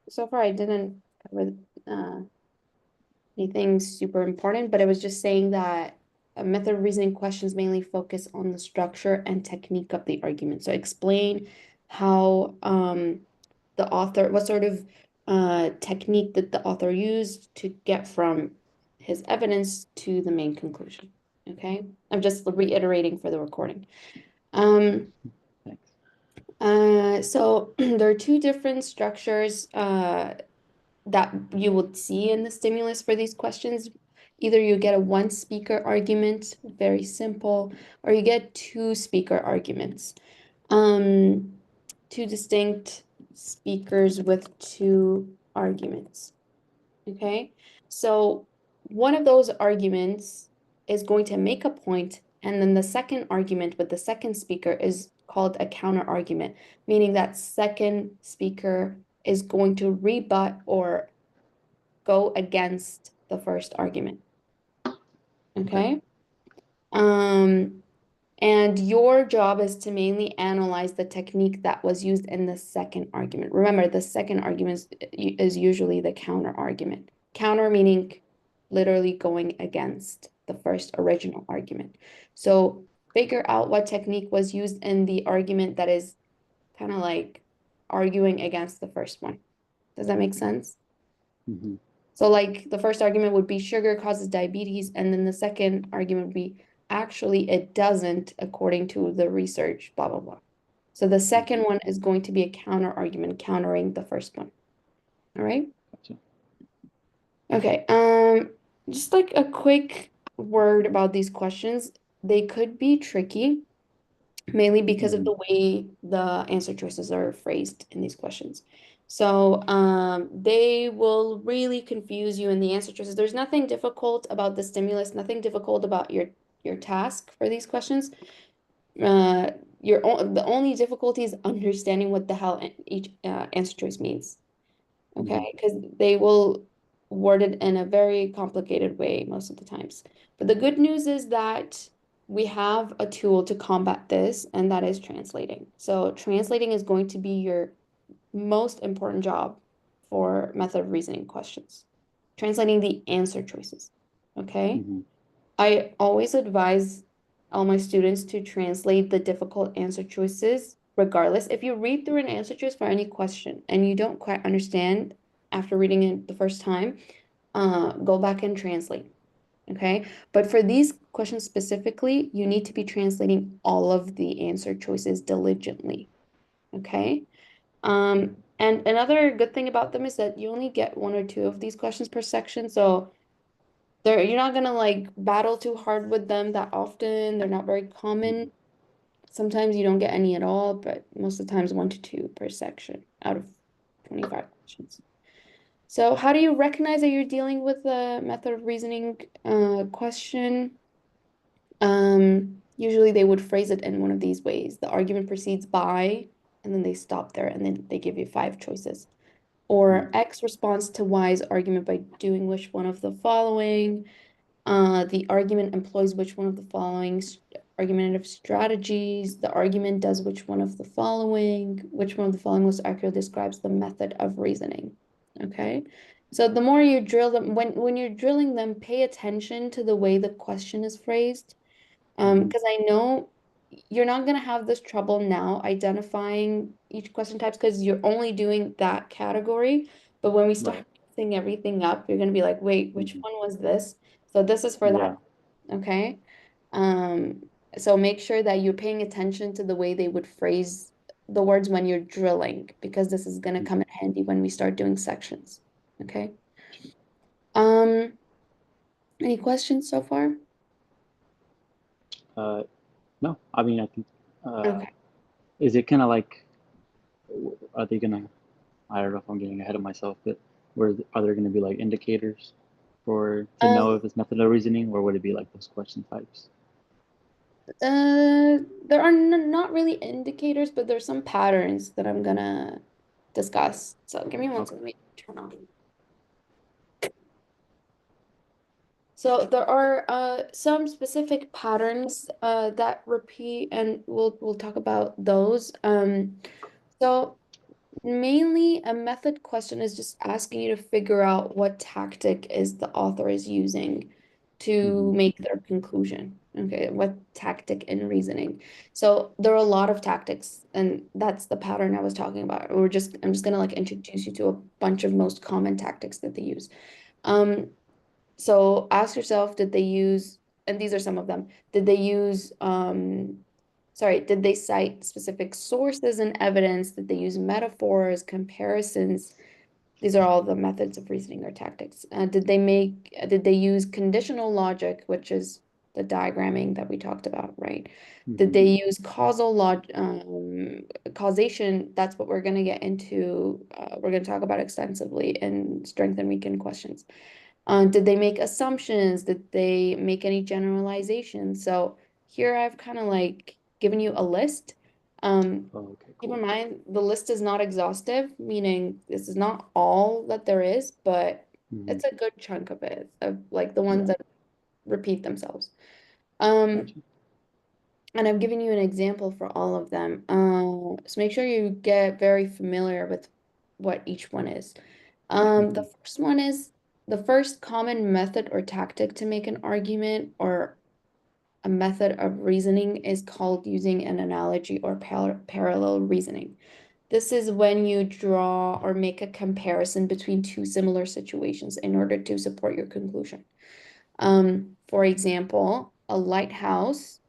so far I didn't cover anything super important, but I was just saying that method of reasoning questions mainly focus on the structure and technique of the argument. So explain how the author, what sort of technique that the author used to get from his evidence to the main conclusion. Okay, I'm just reiterating for the recording. Um, Thanks. so there are two different structures that you would see in the stimulus for these questions. Either you get a one speaker argument, very simple, or you get two speaker arguments. Um, Two distinct speakers with two arguments. Okay, so one of those arguments is going to make a point, and then the second argument with the second speaker is called a counter argument, meaning that second speaker is going to rebut or go against the first argument. Okay. Okay. Um, and your job is to mainly analyze the technique that was used in the second argument. Remember, the second argument is usually the counter argument. Counter meaning literally going against the first original argument. So figure out what technique was used in the argument that is kind of like arguing against the first one. Does that make sense? Mm-hmm. So like the first argument would be sugar causes diabetes, and then the second argument would be actually it doesn't according to the research, blah, blah, blah. So the second Mm-hmm. one is going to be a counter argument countering the first one. All right. Gotcha. Okay. Just like a quick word about these questions. They could be tricky, mainly because of Mm-hmm. the way the answer choices are phrased in these questions. So they will really confuse you in the answer choices. There's nothing difficult about the stimulus, nothing difficult about your task for these questions. Uh, the only difficulty is understanding what the hell each answer choice means. Mm-hmm. Okay, because they will word it in a very complicated way most of the times. But the good news is that we have a tool to combat this, and that is translating. So translating is going to be your most important job for method of reasoning questions. Translating the answer choices. Okay. Mm-hmm. I always advise all my students to translate the difficult answer choices regardless. If you read through an answer choice for any question and you don't quite understand after reading it the first time, go back and translate. Okay. But for these questions specifically, you need to be translating all of the answer choices diligently. Okay. And another good thing about them is that you only get one or two of these questions per section. So you're not gonna like battle too hard with them that often. They're not very Mm-hmm. common. Sometimes you don't get any at all, but most of the times one to two per section out of 25 questions. So how do you recognize that you're dealing with a method of reasoning question? Usually they would phrase it in one of these ways. The argument proceeds by, and then they stop there, and then they give you five choices. Or X responds to Y's argument by doing which one of the following. The argument employs which one of the following argumentative strategies. The argument does which one of the following. Which one of the following most accurately describes the method of reasoning. Okay. So the more you drill them, when you're drilling them, pay attention to the way the question is phrased. Mm-hmm. Because I know you're not gonna have this trouble now identifying each question types because you're only doing that category. But when we start Right. mixing everything up, you're gonna be like, wait, which Mm-hmm. one was this? So this is for that. Yeah. Okay. Um, so make sure that you're paying attention to the way they would phrase the words when you're drilling, because this is gonna come Mm-hmm. in handy when we start doing sections. Okay. Um, any questions so far? Uh, no, I mean, I think, uh, Okay. is it kind of like, are they gonna, I don't know if I'm getting ahead of myself, but are there gonna be like indicators for to know Um, if it's method of reasoning, or would it be like those question types? there are n not really indicators, but there's some patterns that I'm gonna discuss. So give me one Okay. second. Let me turn on. So there are some specific patterns that repeat, and we'll talk about those. So Mainly, a method question is just asking you to figure out what tactic is the author is using to Mm-hmm. make their conclusion. Okay, what tactic in reasoning. So there are a lot of tactics, and that's the pattern I was talking about. I'm just gonna like introduce you to a bunch of most common tactics that they use. Um, so ask yourself, did they use, and these are some of them, did they use, did they cite specific sources and evidence? Did they use metaphors, comparisons? These are all the methods of reasoning or tactics. Did they use conditional logic, which is the diagramming that we talked about, right? Did Mm-hmm. they use causation? That's what we're going to get into. We're going to talk about extensively in strength and weaken questions. Did they make assumptions? Did they make any generalizations? So here I've kind of like given you a list. Oh, okay, Keep in cool. mind, the list is not exhaustive, meaning this is not all that there is, but Mm-hmm. it's a good chunk of it, of like the ones Yeah, that repeat themselves. Um, gotcha. and I've given you an example for all of them. So make sure you get very familiar with what each one is. Mm-hmm. The first one is the first common method or tactic to make an argument or a method of reasoning is called using an analogy or parallel reasoning. This is when you draw or make a comparison between two similar situations in order to support your conclusion. For example, a lighthouse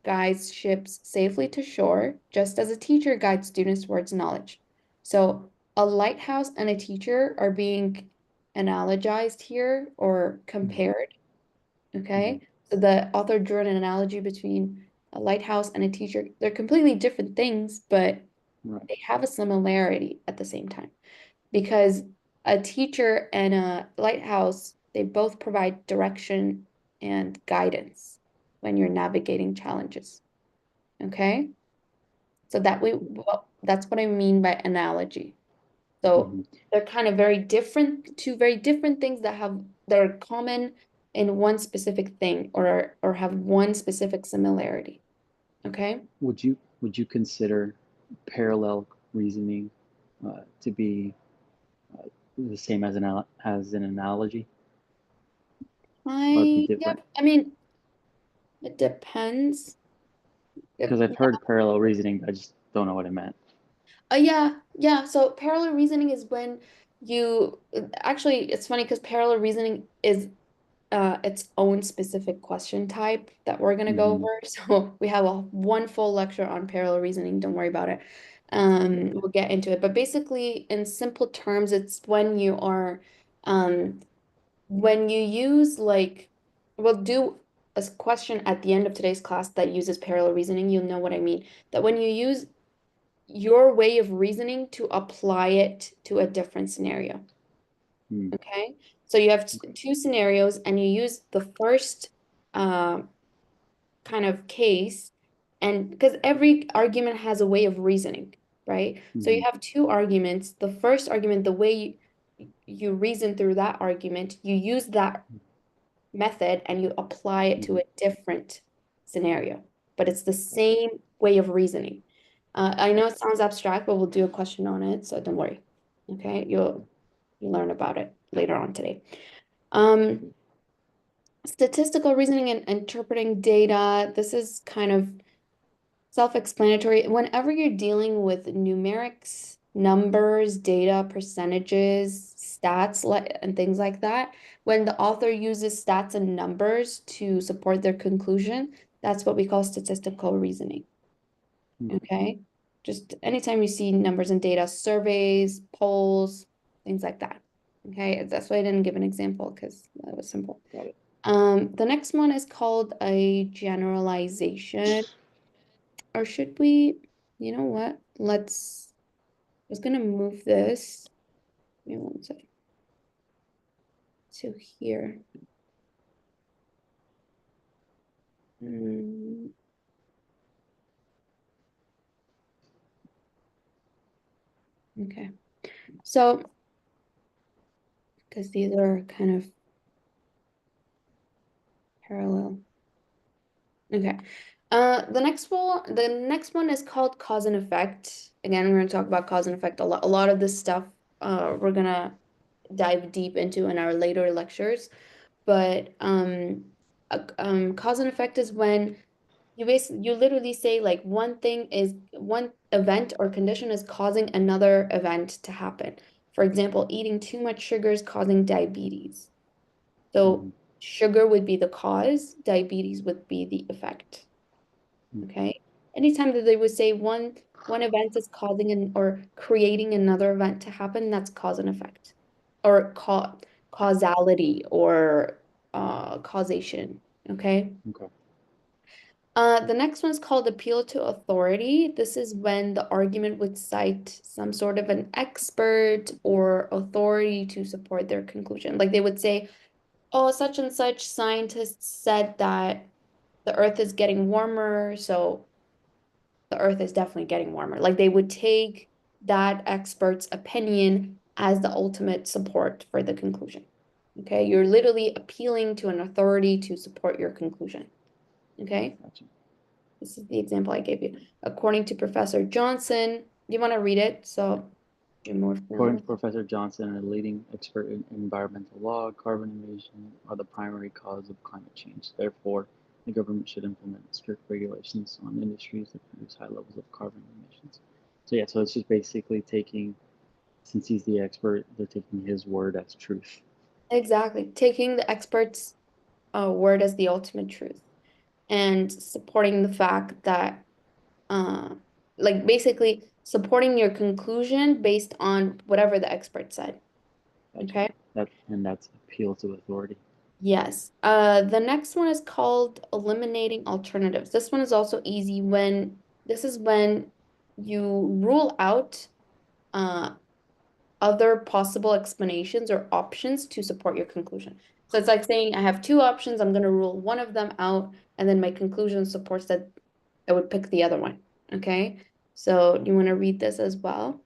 guides ships safely to shore, just as a teacher guides students towards knowledge. So, a lighthouse and a teacher are being analogized here or Mm-hmm. compared. Mm-hmm. Okay. So, the author drew an analogy between a lighthouse and a teacher. They're completely different things, but Right. they have a similarity at the same time because a teacher and a lighthouse, they both provide direction and guidance when you're navigating challenges. Okay. So that's what I mean by analogy. So Mm-hmm. they're kind of very different, two very different things that are common in one specific thing or have one specific similarity. Okay. Would you consider parallel reasoning to be the same as an analogy, or be Yep. different? I mean, it depends. Because I've heard parallel reasoning, but I just don't know what it meant. Yeah, yeah. So parallel reasoning is when you actually it's funny because parallel reasoning is its own specific question type that we're gonna go Mm-hmm. over. So we have a one full lecture on parallel reasoning. Don't worry about it. Okay. We'll get into it. But basically, in simple terms, it's when you are um when you use like we'll do a question at the end of today's class that uses parallel reasoning. You'll know what I mean. That when you use your way of reasoning to apply it to a different scenario. Mm. Okay. So you have Okay. two scenarios and you use the first uh, kind of case, and because every argument has a way of reasoning, right? So you Mm-hmm. have two arguments. The first argument, the way you reason through that argument, you use that method and you apply it to Mm-hmm. a different scenario, but it's the same way of reasoning. I know it sounds abstract, but we'll do a question on it, so don't worry. Okay, you'll learn about it later on today. Um, Okay. Statistical reasoning and interpreting data. This is kind of self-explanatory. Whenever you're dealing with numerics, numbers, data, percentages, stats, and things like that, when the author uses stats and numbers to support their conclusion, that's what we call statistical reasoning. Okay. Okay. Just anytime you see numbers and data, surveys, polls, things like that. Okay. That's why I didn't give an example because that was simple. Got it. The next one is called a generalization. Or should we, you know what? I was gonna move this. Give me one second. To here. Mm, okay. So, because these are kind of parallel. Okay. The next one is called cause and effect. again, we're going to talk about cause and effect a lot. A lot of this stuff we're going to dive deep into in our later lectures. But cause and effect is when you literally say like one event or condition is causing another event to happen. For example, eating too much sugar is causing diabetes. So Mhm. sugar would be the cause, diabetes would be the effect. Mhm. Okay. Anytime that they would say one event is causing an or creating another event to happen, that's cause and effect. Or causality or causation. Okay. Okay. The next one is called appeal to authority. This is when the argument would cite some sort of an expert or authority to support their conclusion. Like they would say, oh, such and such scientists said that the earth is getting warmer, so the earth is definitely getting warmer. Like they would take that expert's opinion as the ultimate support for the conclusion. Okay, you're literally appealing to an authority to support your conclusion. Okay, Gotcha. this is the example I gave you. According to Professor Johnson, do you want to read it so you're more familiar According with to Professor Johnson, a leading expert in environmental law, carbon emissions are the primary cause of climate change. Therefore, the government should implement strict regulations on industries that produce high levels of carbon emissions. So yeah, so it's just basically taking, since he's the expert, they're taking his word as truth. it? Exactly. Taking the expert's word as the ultimate truth and supporting the fact that uh, like basically supporting your conclusion based on whatever the expert said. Gotcha. Okay. That's appeal to authority. Yes. The next one is called eliminating alternatives. This one is also easy when this is when you rule out uh other possible explanations or options to support your conclusion. So it's like saying I have two options, I'm going to rule one of them out, and then my conclusion supports that I would pick the other one. Okay. So you want to read this as well?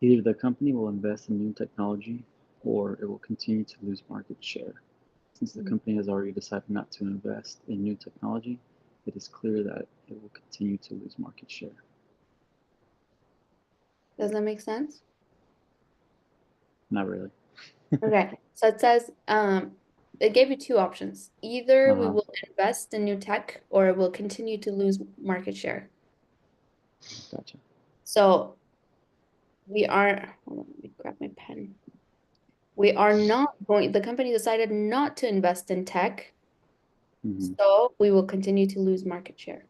Either the company will invest in new technology or it will continue to lose market share. Since the company has already decided not to invest in new technology, it is clear that it will continue to lose market share. Does that make sense? Not really. Okay. So it says, it gave you two options. Either we Uh-huh. will invest in new tech or it will continue to lose market share. Gotcha. So we are, hold on, let me grab my pen. We are not going, the company decided not to invest in tech, Mm-hmm. so we will continue to lose market share.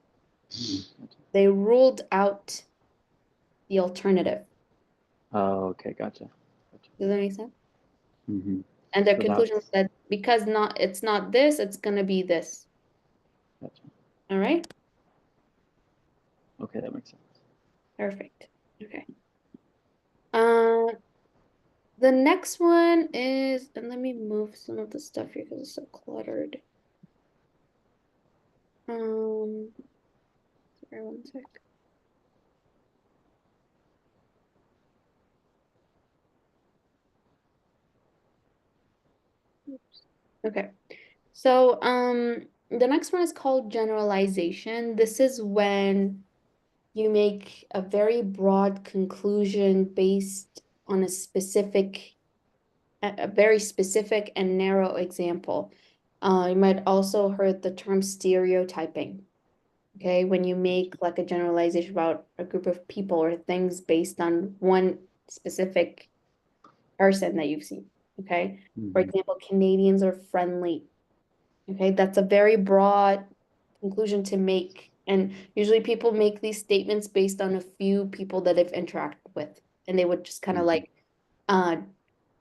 Gotcha. They ruled out the alternative. Oh, okay, gotcha. Gotcha. Does that make sense? Mm-hmm. And their So conclusion was that's that because it's not this, it's gonna be this. gotcha. All right? Okay, that makes sense. Perfect. Okay. Uh, the next one is, and let me move some of the stuff here because it's so cluttered. Um, sorry, one sec. Oops. Okay. So, the next one is called generalization. This is when you make a very broad conclusion based on a very specific and narrow example. You might also heard the term stereotyping. Okay, when you make like a generalization about a group of people or things based on one specific person that you've seen. Okay, for Mm-hmm. example, Canadians are friendly. Okay, that's a very broad conclusion to make. And usually people make these statements based on a few people that they've interacted with. And they would just kind of Mm-hmm. like uh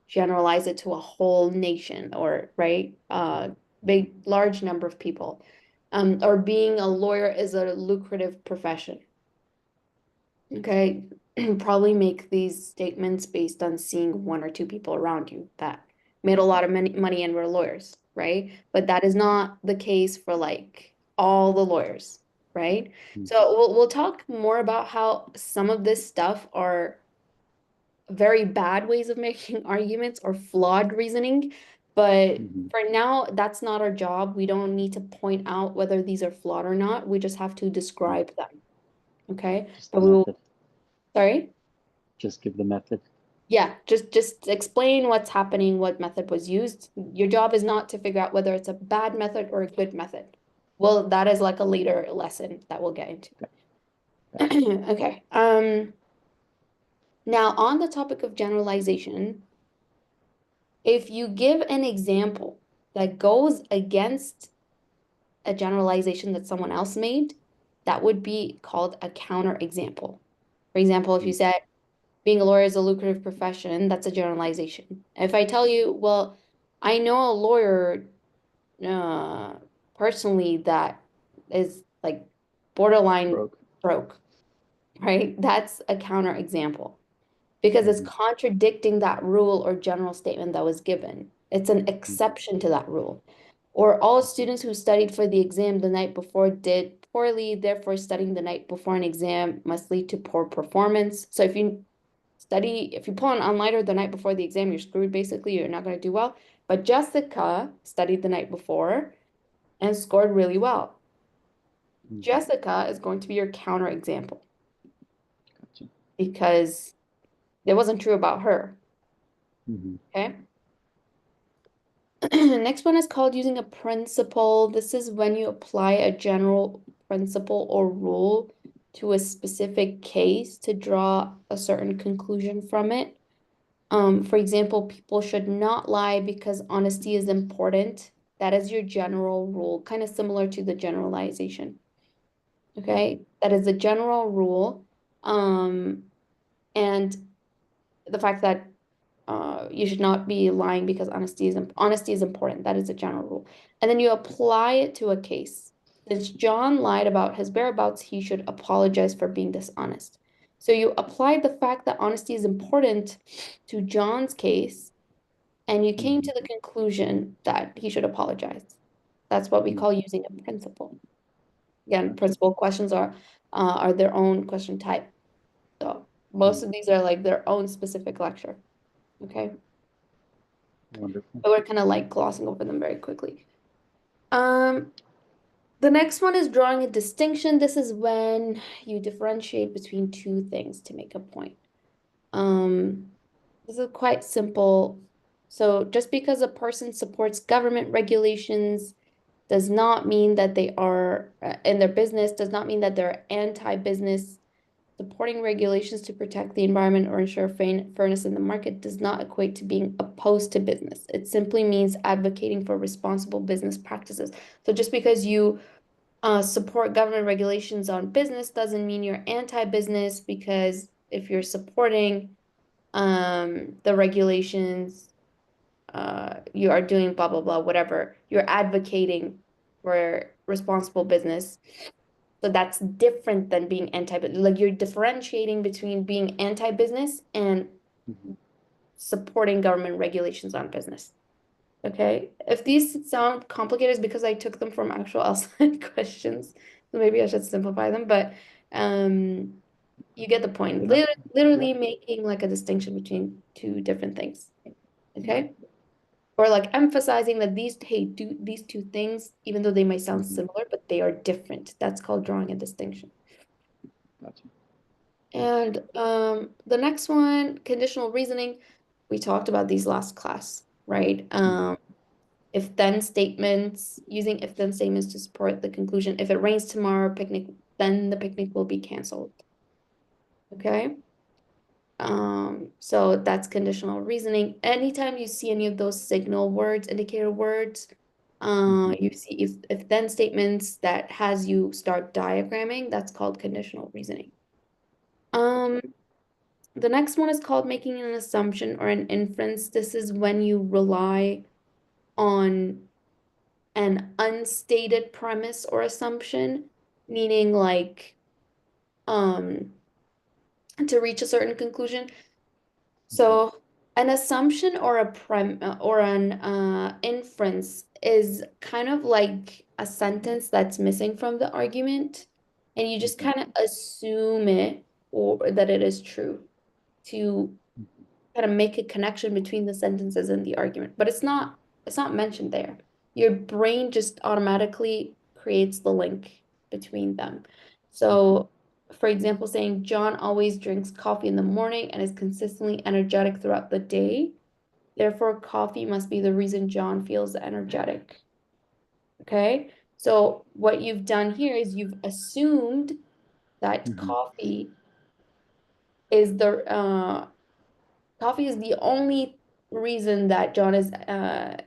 generalize it to a whole nation or right big large number of people. Or being a lawyer is a lucrative profession. Okay, probably make these statements based on seeing one or two people around you that made a lot of money and were lawyers, right? But that is not the case for like all the lawyers, right? So we'll talk more about how some of this stuff are very bad ways of making arguments or flawed reasoning But Mm-hmm. for now, that's not our job. We don't need to point out whether these are flawed or not. We just have to describe them. Okay. Just But the we will, method. sorry? Just give the method. Yeah, just explain what's happening, what method was used. Your job is not to figure out whether it's a bad method or a good method. Well, that is like a later lesson that we'll get into. Gotcha. Okay. Now on the topic of generalization, if you give an example that goes against a generalization that someone else made, that would be called a counter example. For example, if you said being a lawyer is a lucrative profession, that's a generalization. If I tell you, well, I know a lawyer uh, personally that is like borderline Broke. broke, right? That's a counter example because it's Mm-hmm. contradicting that rule or general statement that was given. It's an Mm-hmm. exception to that rule. Or all students who studied for the exam the night before did poorly, therefore studying the night before an exam must lead to poor performance. So if you pull an all-nighter the night before the exam, you're screwed basically, you're not going to do well. But Jessica studied the night before and scored really well. Mm-hmm. Jessica is going to be your counter example Gotcha. because it wasn't true about her. Mm-hmm. Okay. Next one is called using a principle. This is when you apply a general principle or rule to a specific case to draw a certain conclusion from it. For example, people should not lie because honesty is important. That is your general rule, kind of similar to the generalization. Okay, that is a general rule. And the fact that you should not be lying because honesty is important. That is a general rule. And then you apply it to a case. Since John lied about his whereabouts, he should apologize for being dishonest. So you applied the fact that honesty is important to John's case, and you came Mm-hmm. to the conclusion that he should apologize. That's what we call Mm-hmm. using a principle. Again, Gotcha. principle questions are their own question type. So most Mm. of these are like their own specific lecture. Okay. Wonderful. But we're kind of like glossing over them very quickly. Um, the next one is drawing a distinction. This is when you differentiate between two things to make a point. Um, this is quite simple. So just because a person supports government regulations does not mean that they are in their business, does not mean that they're anti-business. Supporting regulations to protect the environment or ensure fairness in the market does not equate to being opposed to business. It simply means advocating for responsible business practices. So just because you support government regulations on business doesn't mean you're anti-business, because if you're supporting the regulations, you are doing blah, blah, blah, whatever. You're advocating for responsible business. So that's different than being anti-business. Like you're differentiating between being anti-business and Mm-hmm. supporting government regulations on business. Okay. If these sound complicated, it's because I took them from actual outside questions. So maybe I should simplify them, but um you get the point. Good enough. Yep. Literally making like a distinction between two different things. Okay. Or like emphasizing that hey, do these two things, even though they might sound Mm-hmm. similar, but they are different. That's called drawing a distinction. Gotcha. And the next one, conditional reasoning, we talked about these last class, right? Mm-hmm. If then statements, using if then statements to support the conclusion. If it rains tomorrow, then the picnic will be canceled. Okay. So that's conditional reasoning. Anytime you see any of those signal words, indicator words, Mm-hmm. you see if then statements that has you start diagramming, that's called conditional reasoning. Gotcha. Um, The next one is called making an assumption or an inference. This is when you rely on an unstated premise or assumption, meaning like um to reach a certain conclusion. Mm-hmm. So an assumption or an inference is kind of like a sentence that's missing from the argument, and you just Mm-hmm. kind of assume it or that it is true to Mm-hmm. kind of make a connection between the sentences and the argument, but it's not. it's not mentioned there. Your brain just automatically creates the link between them. Mhm. So, for example, saying John always drinks coffee in the morning and is consistently energetic throughout the day. Therefore, coffee must be the reason John feels energetic. Okay? So, what you've done here is you've assumed that Mhm. is the coffee is the only reason that John is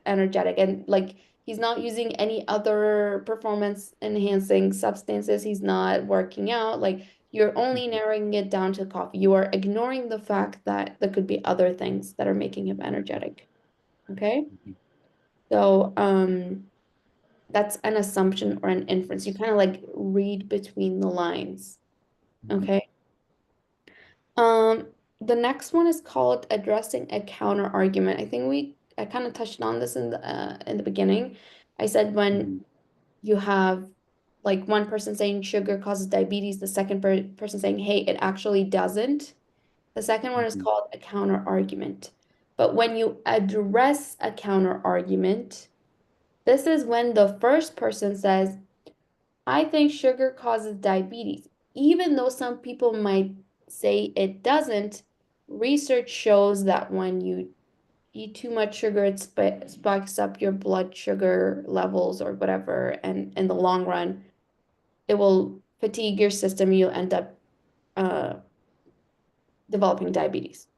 energetic, and like he's not using any other performance enhancing substances. He's not working out. Like you're only Mhm. narrowing it down to coffee. You are ignoring the fact that there could be other things that are making him energetic. Okay? Mhm. So, that's an assumption or an inference. You kind of like read between the lines. Mhm. Okay? Um, the next one is called addressing a counter argument. I kind of touched on this in the beginning. I said when Mhm. you have like one person saying sugar causes diabetes, the second person saying, hey, it actually doesn't. The second one is Mhm. called a counter argument. But when you address a counter argument, this is when the first person says, I think sugar causes diabetes. Even though some people might say it doesn't, research shows that when you eat too much sugar, it spikes up your blood sugar levels or whatever. And in the long run, it will fatigue your system. You'll end up uh, developing diabetes.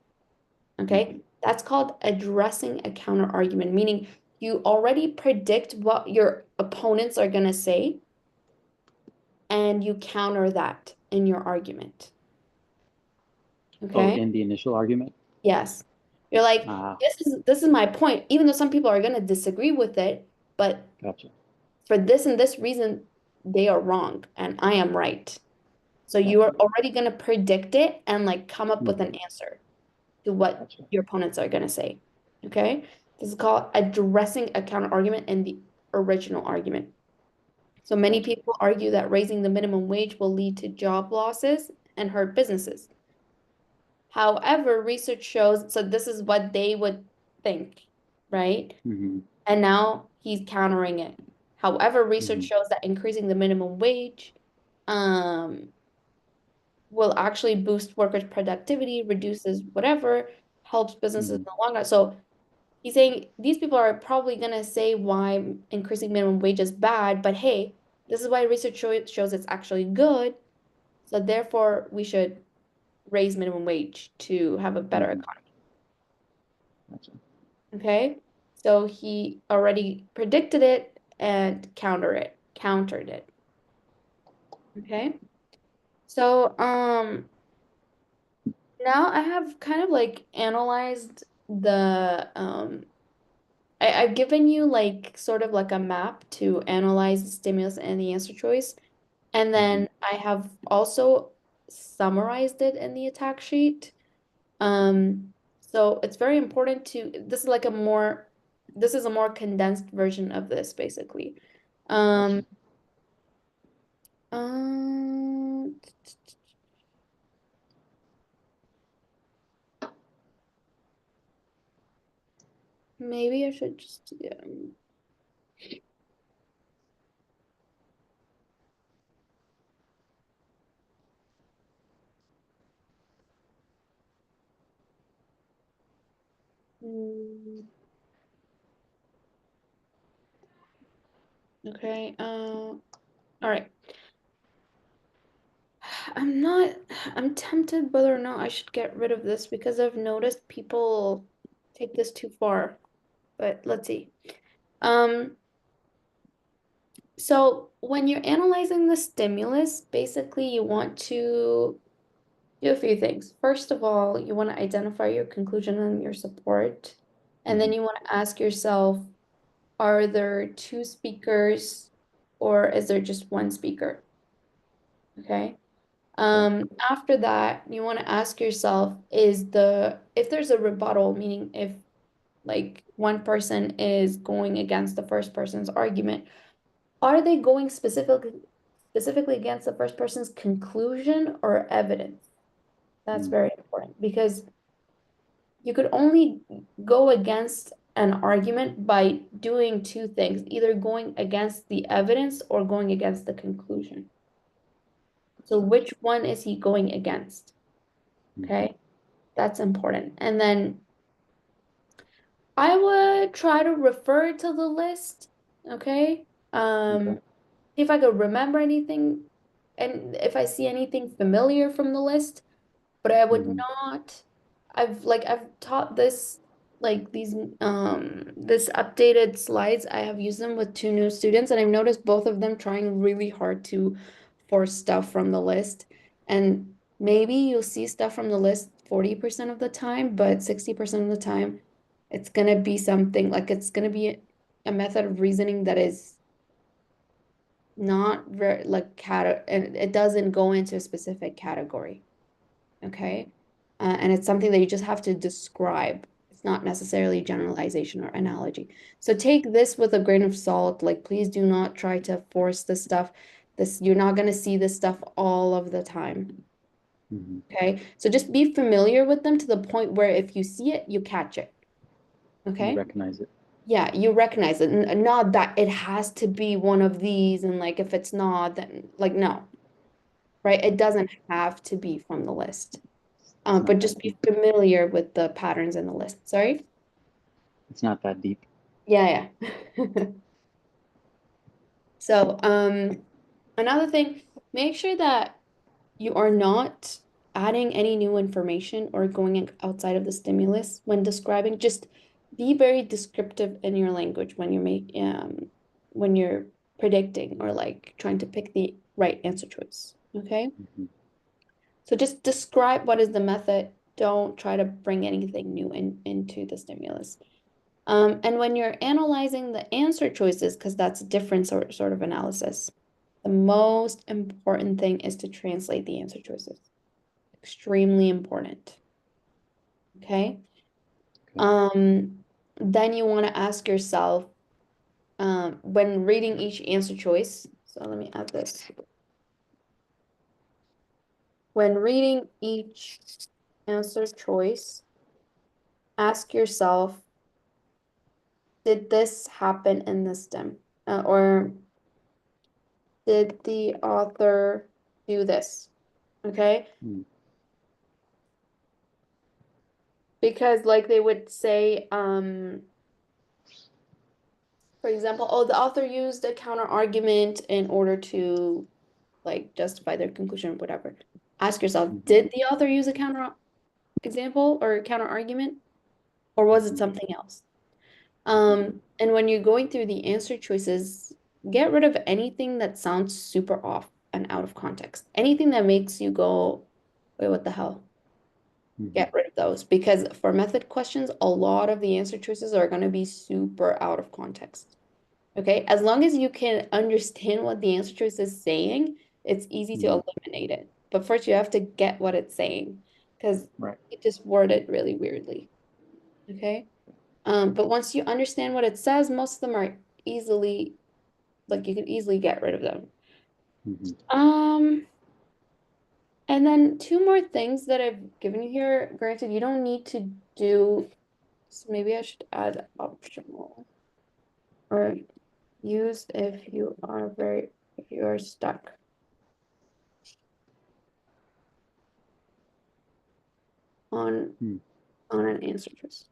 Mhm. Okay? That's called addressing a counter argument, meaning you already predict what your opponents are going to say and you counter that in your argument. Oh, Okay? in the initial argument? Yes. You're like, Ah, this is my point, even though some people are gonna disagree with it, but gotcha. for this and this reason, they are wrong and I am right. So you Gotcha. are already gonna predict it and like come up with Mhm. an answer to what Gotcha. your opponents are gonna say. Okay? This is called addressing a counter argument in the original argument. So many Gotcha. people argue that raising the minimum wage will lead to job losses and hurt businesses. However, research shows, so this is what they would think, right? Mhm. And now he's countering it. However, research Mhm. shows that increasing the minimum wage um, will actually boost workers' productivity, reduces whatever, helps businesses in Mhm. the long run. So he's saying these people are probably going to say why increasing minimum wage is bad, but hey, this is why research shows it's actually good. So therefore, we should raise minimum wage to have a better Mhm. economy. Gotcha. Okay. So he already predicted it and countered it. Okay. So now I have kind of like analyzed the I've given you like sort of like a map to analyze the stimulus and the answer choice. And Mhm. then I have also summarized it in the attack sheet. So it's very important to, this is a more condensed version of this basically. Gotcha. Um, um, maybe I should just, yeah. Mm, okay, all right. I'm not, I'm tempted whether or not I should get rid of this because I've noticed people take this too far, but let's see. Um, so when you're analyzing the stimulus, basically you want to do a few things. First of all, you want to identify your conclusion and your support. And then Mhm. you want to ask yourself, are there two speakers or is there just one speaker? Okay. Okay. After that, you want to ask yourself, if there's a rebuttal, meaning if like one person is going against the first person's argument, are they going specifically against the first person's conclusion or evidence? That's Mm. very important because you could only go against an argument by doing two things, either going against the evidence or going against the conclusion. So which one is he going against? Okay, that's important. And then I would try to refer to the list. Okay. Okay. See if I could remember anything and if I see anything familiar from the list, but I would Mm-hmm. not. I've taught this this updated slides. I have used them with two new students, and I've noticed both of them trying really hard to force stuff from the list. And maybe you'll see stuff from the list 40% of the time, but 60% of the time it's gonna be something like it's gonna be a method of reasoning that is not very like and it doesn't go into a specific category. Okay. And it's something that you just have to describe. It's not necessarily generalization or analogy. So take this with a grain of salt. Like, please do not try to force this stuff. You're not going to see this stuff all of the time. Mm-hmm. Okay. So just be familiar with them to the point where if you see it, you catch it. You Okay. recognize it. Yeah, you recognize it. Not that it has to be one of these. And like, if it's not, then like, no, right? It doesn't have to be from the list. It's But not just that be deep. familiar with the patterns in the list. Sorry? It's not that deep. Yeah, yeah. So, another thing, make sure that you are not adding any new information or going outside of the stimulus when describing. Just be very descriptive in your language when you're predicting or like trying to pick the right answer choice. Okay? Mm-hmm. So just describe what is the method. Don't try to bring anything new into the stimulus. And when you're analyzing the answer choices, because that's a different sort of analysis, the most important thing is to translate the answer choices. Extremely important. Okay. Okay. Um, then you want to ask yourself, when reading each answer choice, so let me add this. When reading each answer choice, ask yourself, did this happen in the stem? Or did the author do this? Okay. Mm. Because like they would say, for example, oh, the author used a counter argument in order to like justify their conclusion or whatever. Ask yourself, Mm-hmm. did the author use a counter example or counter argument, or was it Mm-hmm. something else? Mm-hmm. And when you're going through the answer choices, get rid of anything that sounds super off and out of context. Anything that makes you go, wait, what the hell? Mm-hmm. Get rid of those because for method questions, a lot of the answer choices are going to be super out of context. Okay, as long as you can understand what the answer choice is saying, it's easy to Mm-hmm. eliminate it. But first, you have to get what it's saying because Right. it just worded really weirdly. Okay. But once you understand what it says, most of them are easily like you can easily get rid of them. Mm-hmm. Um, and then two more things that I've given you here. Granted, you don't need to do, so maybe I should add optional or use if you are stuck on Mm. on an answer choice.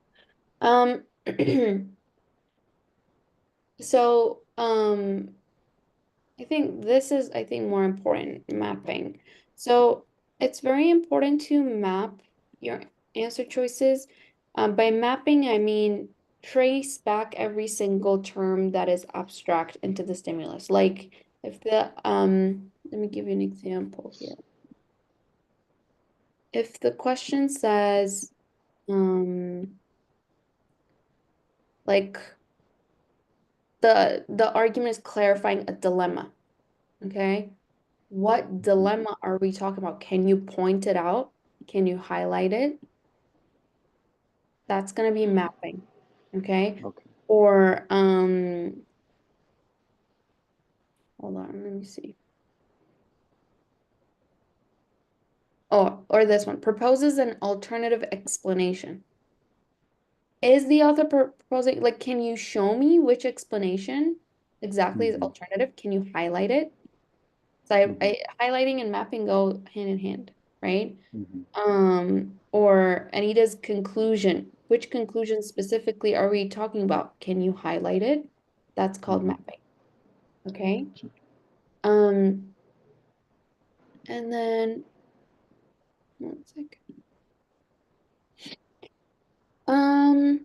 Um, so I think this is more important, mapping. So it's very important to map your answer choices. By mapping, I mean trace back every single term that is abstract into the stimulus. Like if let me give you an example here. If the question says, like the argument is clarifying a dilemma, okay? What Mm-hmm. dilemma are we talking about? Can you point it out? Can you highlight it? That's going to be mapping. Okay. Okay. Or, hold on, let me see. Oh, or this one proposes an alternative explanation. is the author proposing, like, can you show me which explanation exactly is Mm-hmm. alternative? Can you highlight it? So Mm-hmm. highlighting and mapping go hand in hand, right? Mm-hmm. Or Anita's conclusion. Which conclusion specifically are we talking about? Can you highlight it? That's called Mm-hmm. mapping. Okay. Gotcha. Um, and then one second. Um,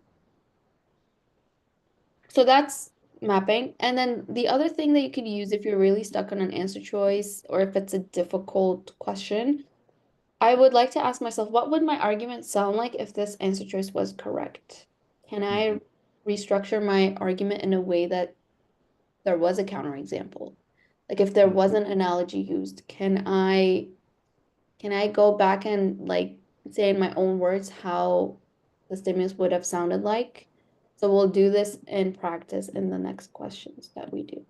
so that's mapping. And then the other thing that you could use if you're really stuck on an answer choice or if it's a difficult question, I would like to ask myself, what would my argument sound like if this answer choice was correct? Can Mm-hmm. I restructure my argument in a way that there was a counterexample? Like if there was Mm-hmm. an analogy used, can I go back and like say in my own words how the stimulus would have sounded like? So we'll do this in practice in the next questions that we do.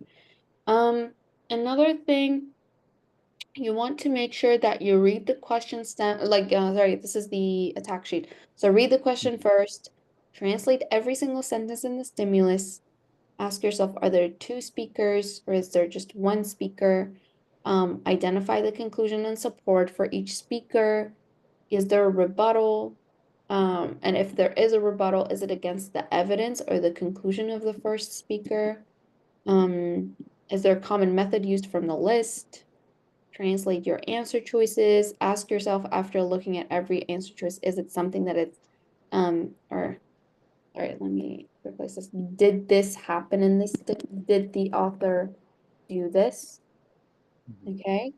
Another thing, you want to make sure that you read the question sorry, this is the attack sheet. So read the question Mm-hmm. first, translate every single sentence in the stimulus, ask yourself, are there two speakers or is there just one speaker? Identify the conclusion and support for each speaker. Is there a rebuttal? And if there is a rebuttal, is it against the evidence or the conclusion of the first speaker? Um, is there a common method used from the list? Translate your answer choices. Ask yourself after looking at every answer choice, is it something that it's, or, all right, let me replace this. Did this happen in this? Did the author do this? Okay.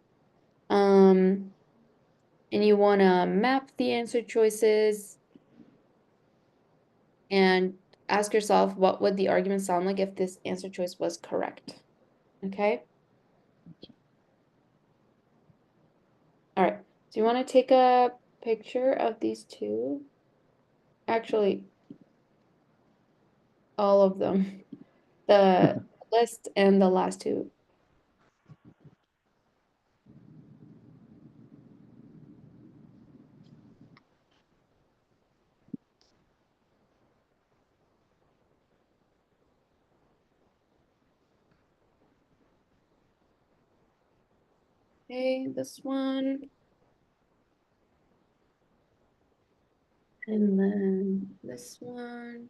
Um, and you want to map the answer choices and ask yourself, what would the argument sound like if this answer choice was correct? Okay. All right. Do you want to take a picture of these two? Actually, all of them. The list and the last two. Okay, this one. And then this one.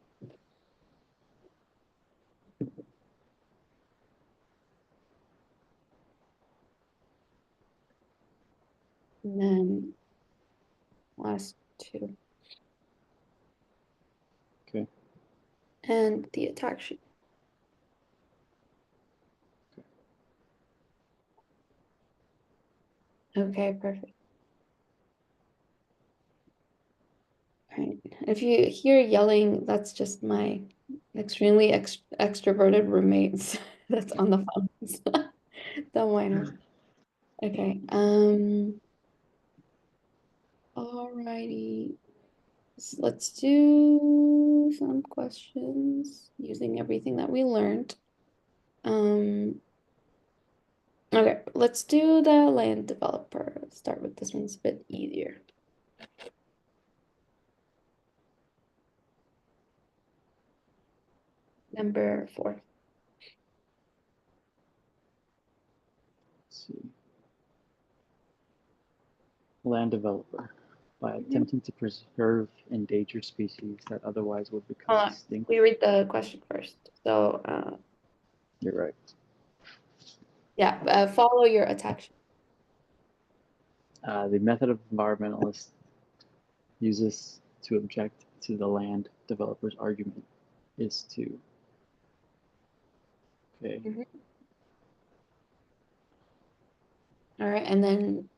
And then last two. Okay. And the attack sheet. Okay, perfect. All right. If you hear yelling, that's just my extremely extroverted roommates that's on the phones. Don't mind her. Okay. Alrighty. Let's do some questions using everything that we learned. Um, okay, let's do the land developer. Let's start with this one's a bit easier. Number 4. Let's see. Land developer. By Mhm. attempting to preserve endangered species that otherwise would become Hold on. We extinct. read the question first. So, You're right. yeah, follow your attack. The method of environmentalist uses to object to the land developer's argument is to, okay, Mhm. All right, and then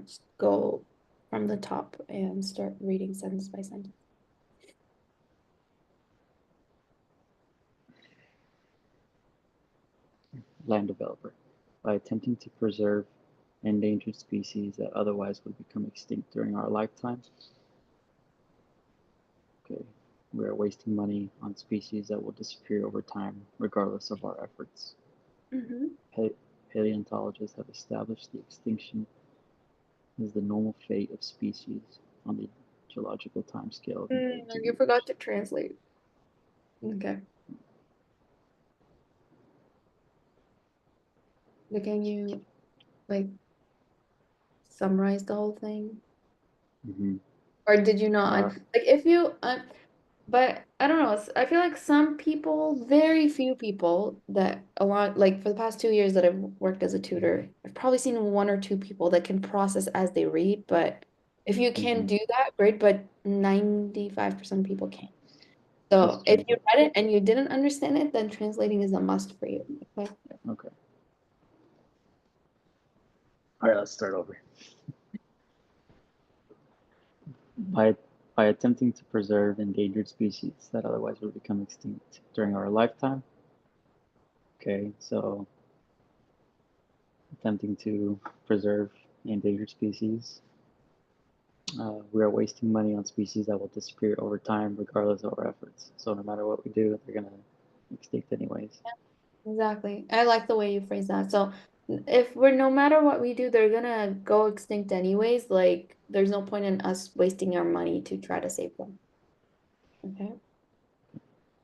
just go from the top and start reading sentence by sentence. land developer. By attempting to preserve endangered species that otherwise would become extinct during our lifetime, okay, we are wasting money on species that will disappear over time regardless of our efforts. Mhm. Paleontologists have established the extinction is the normal fate of species on the geological timescale of endangered You forgot years. to translate. Okay. But can you like summarize the whole thing? Hmm. Or did you not Uh, like if you but I don't know, I feel like some people, very few people that a lot like for the past 2 years that I've worked as a tutor, I've probably seen one or two people that can process as they read, but if you can hmm. do that, great, but 95% of people can't. So That's if true. you read it and you didn't understand it, then translating is a must for you. Okay. Okay. All right, let's start over. By, by attempting to preserve endangered species that otherwise would become extinct during our lifetime. Okay, so attempting to preserve endangered species. We are wasting money on species that will disappear over time regardless of our efforts. So no matter what we do, they're gonna extinct anyways. Exactly. I like the way you phrase that. So if we're no matter what we do, they're gonna go extinct anyways. Like there's no point in us wasting our money to try to save them. Okay.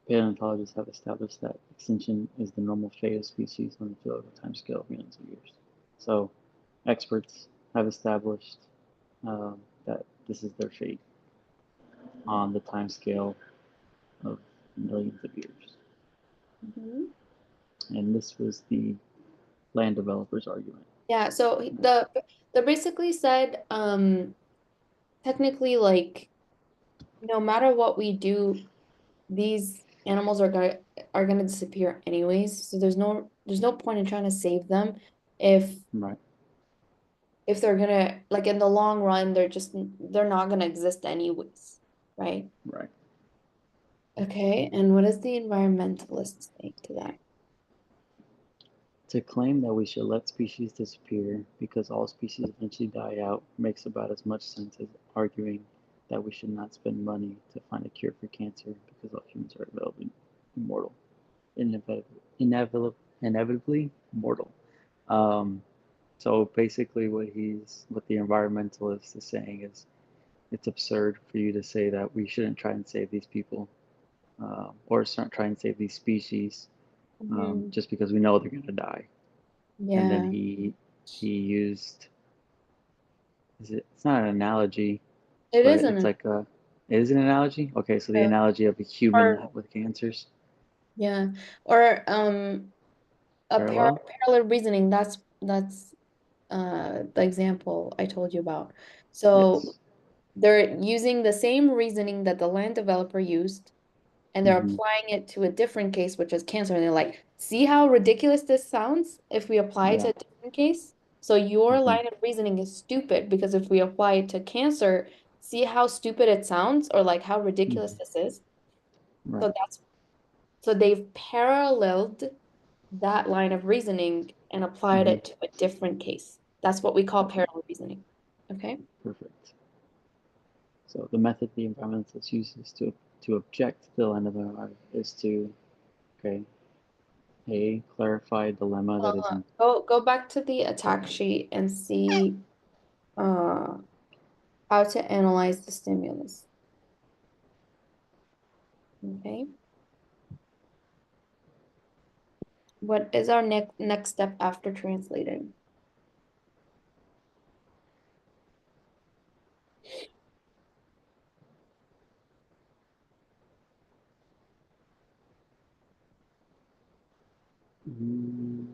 Paleontologists have established that extinction is the normal fate of species on the geological timescale of millions of years. So experts have established that this is their fate on the timescale of millions of years. Mhm. And this was the land developers' argument. Yeah, so the basically said technically like no matter what we do, these animals are gonna disappear anyways. So there's no point in trying to save them if Right, if they're gonna like in the long run they're not gonna exist anyways, right? right. Okay, and what does the environmentalists think to that? To claim that we should let species disappear because all species eventually die out makes about as much sense as arguing that we should not spend money to find a cure for cancer because all humans are immortal, inevitably mortal. Um, so basically, what the environmentalist is saying is it's absurd for you to say that we shouldn't try and save these people or try and save these species Mhm. just because we know they're going to die. And then Yeah, he used it's not an analogy, it but isn't it's like a it is an analogy. Okay, so the a analogy of a human or with cancers yeah, or a parallel. parallel reasoning. That's the example I told you about. So Yes. they're using the same reasoning that the land developer used, and they're Mm-hmm. applying it to a different case, which is cancer. And they're like, see how ridiculous this sounds if we apply it Yeah. to a different case? So your Mm-hmm. line of reasoning is stupid because if we apply it to cancer, see how stupid it sounds or like how ridiculous Mm-hmm. this is. Right. So they've paralleled that line of reasoning and applied Mm-hmm. it to a different case. That's what we call Okay. parallel reasoning. Okay. Perfect. So the method the environmentalist uses to object to the land of the is to okay a clarify a dilemma that is in Go back to the attack sheet and see uh how to analyze the stimulus. Okay. What is our next step after translating? mm,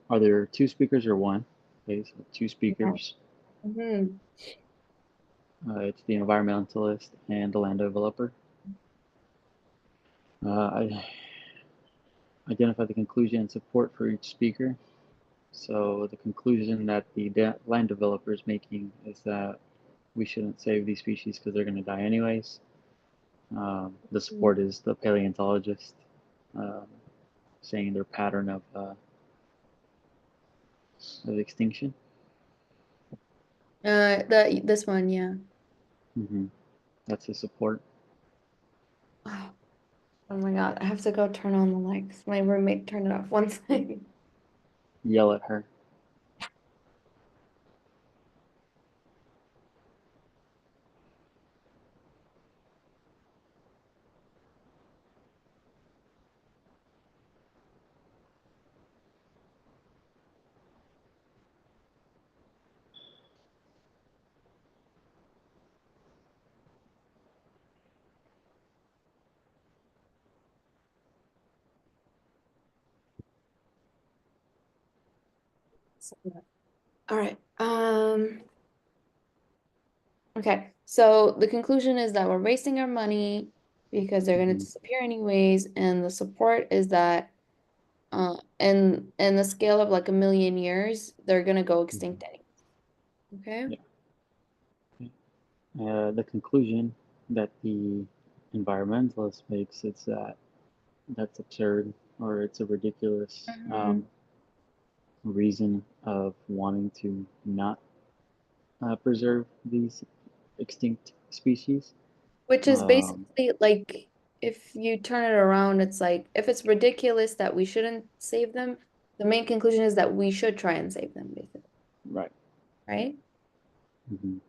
are there two speakers or one? Okay, so two Yeah. speakers. Hmm. It's the environmentalist and the land developer. I identify the conclusion and support for each speaker. So the conclusion that the land developer is making is that we shouldn't save these species because they're going to die anyways. The support is the paleontologist um, saying their pattern of extinction. This one, yeah. Hmm. That's the support. Oh, oh my God, I have to go turn on the lights. My roommate turned it off. One second. Yell at her. All right. Okay. So the conclusion is that we're wasting our money because they're going to Mhm. disappear anyways, and the support is that in the scale of like 1 million years, they're going to go Mhm. extinct anyways. Okay. Yeah. The conclusion that the environmentalist makes is that that's absurd, or it's a ridiculous Mhm. reason of wanting to not preserve these extinct species. Which is Um, basically like if you turn it around, it's like if it's ridiculous that we shouldn't save them, the main conclusion is that we should try and save them, basically, right. right? Hmm.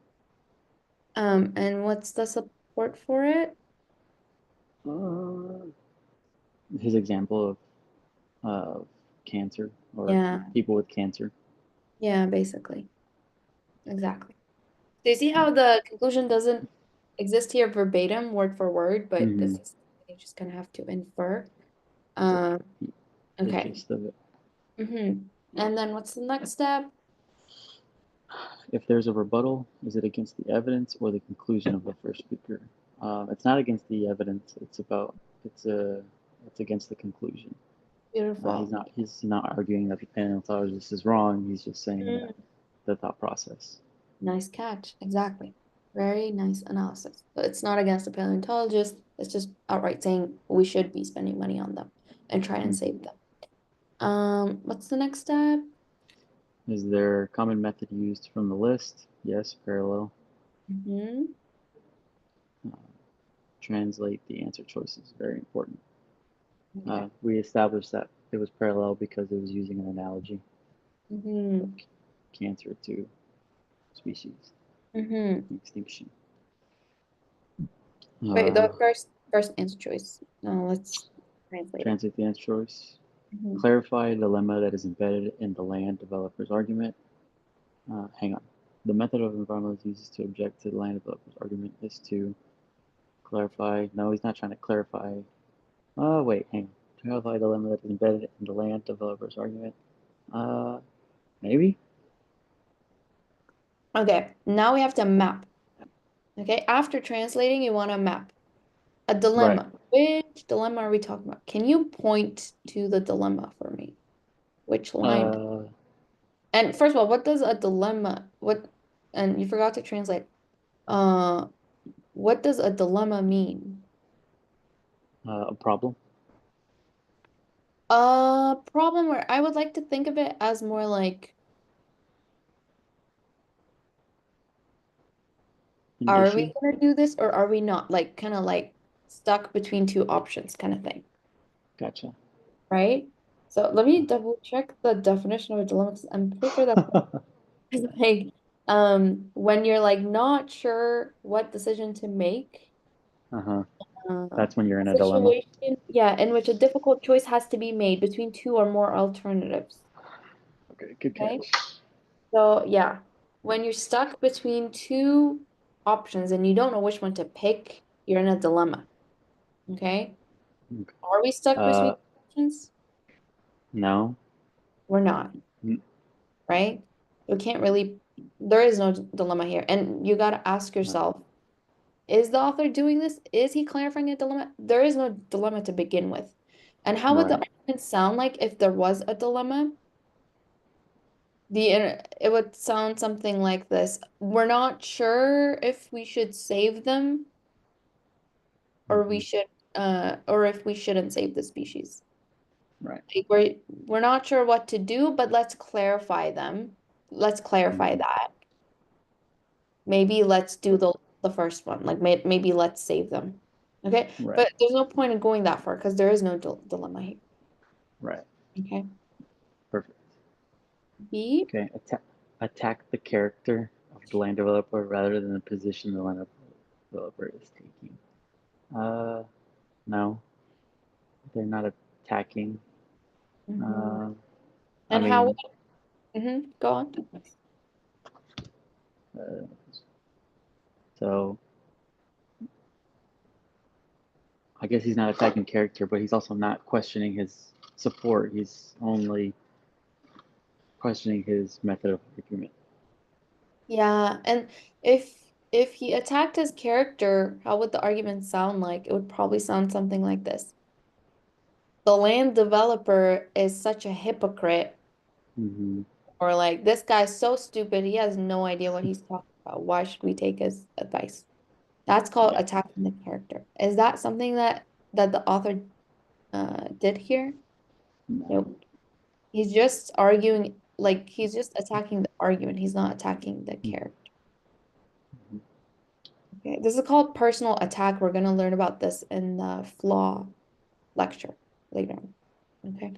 And what's the support for it? Uh, his example of cancer, or Yeah, people with cancer. yeah, basically. Exactly. So you see how the conclusion doesn't exist here verbatim, word for word, but this Hmm. is you just kind of have to infer. The, Um, the okay. gist of it. And then what's the next step? If there's a rebuttal, is it against the evidence or the conclusion of the first speaker? It's not against the evidence. It's a it's against the conclusion. Beautiful. He's not arguing that the paleontologist is wrong. He's just saying that Mm, the thought process. nice catch. Exactly. Very nice analysis. But it's not against the paleontologist. It's just outright saying we should be spending money on them and try and Mhm. save them. What's the next step? Is there a common method used from the list? Yes, parallel. Hmm. Uh, Translate the answer choices. Very important. Okay. We established that it was parallel because it was using an analogy of Hmm. cancer to species Hmm. extinction. Wait, Uh, the first answer choice. No, let's translate it. Translate the answer choice. Hmm. Clarify a dilemma that is embedded in the land developer's argument. Hang on. The method of environmentalist uses to object to the land developer's argument is to clarify. No, he's not trying to clarify. Oh, wait, hang on. Clarify a dilemma that is embedded in the land developer's argument. Uh, Maybe? Okay, now we have to map. Okay, after translating, you want to map a Right. dilemma. Which dilemma are we talking about? Can you point to the dilemma for me? Which line? Uh, And first of all, what does a dilemma, what, and you forgot to translate. Uh, what does a dilemma mean? a problem. A problem where I would like to think of it as more like, An are issue. we gonna do this or are we not? Like kind of like stuck between two options kind of thing, Gotcha. right? So let me double check the definition of a dilemma 'cause I'm pretty sure that is like when you're like not sure what decision to make. Uh-huh. Uh, That's when you're in a dilemma. situation, yeah, in which a difficult choice has to be made between two or more alternatives. Okay, good Okay. catch. So yeah, when you're stuck between two options and you don't know which one to pick, you're in a dilemma. Okay. Okay. Are we stuck between Uh, options? no. We're not, Mm. right? We can't really, there is no dilemma here. And you got to ask Right. yourself, is the author doing this? Is he clarifying a dilemma? There is no dilemma to begin with. And how would the Right. argument sound like if there was a dilemma? It would sound something like this. We're not sure if we should save them or we Hmm. should or if we shouldn't save the species. Right. Like we're not sure what to do, but let's clarify them. Let's clarify Hmm. that. Maybe let's do the first one. Like maybe let's save them. Okay? Right. But there's no point in going that far because there is no dilemma here. Right. Okay. Perfect. B. Okay. Attack the character of the land developer rather than the position the land developer is taking. Uh, no, they're not attacking. Mhm. Uh, I And how mean, go on. uh, so I guess he's not attacking character, but he's also not questioning his support. He's only questioning his method of argument. Yeah, and if he attacked his character, how would the argument sound like? It would probably sound something like this. The land developer is such a hypocrite, Hmm. or like this guy's so stupid, he has no idea what he's talking about. Why should we take his advice? That's called Yeah. attacking the character. Is that something that the author did here? No. Nope. He's just arguing, like he's just attacking the argument. He's not attacking the character. Mhm. Okay, this is called personal attack. We're gonna learn about this in the flaw lecture later on. Okay.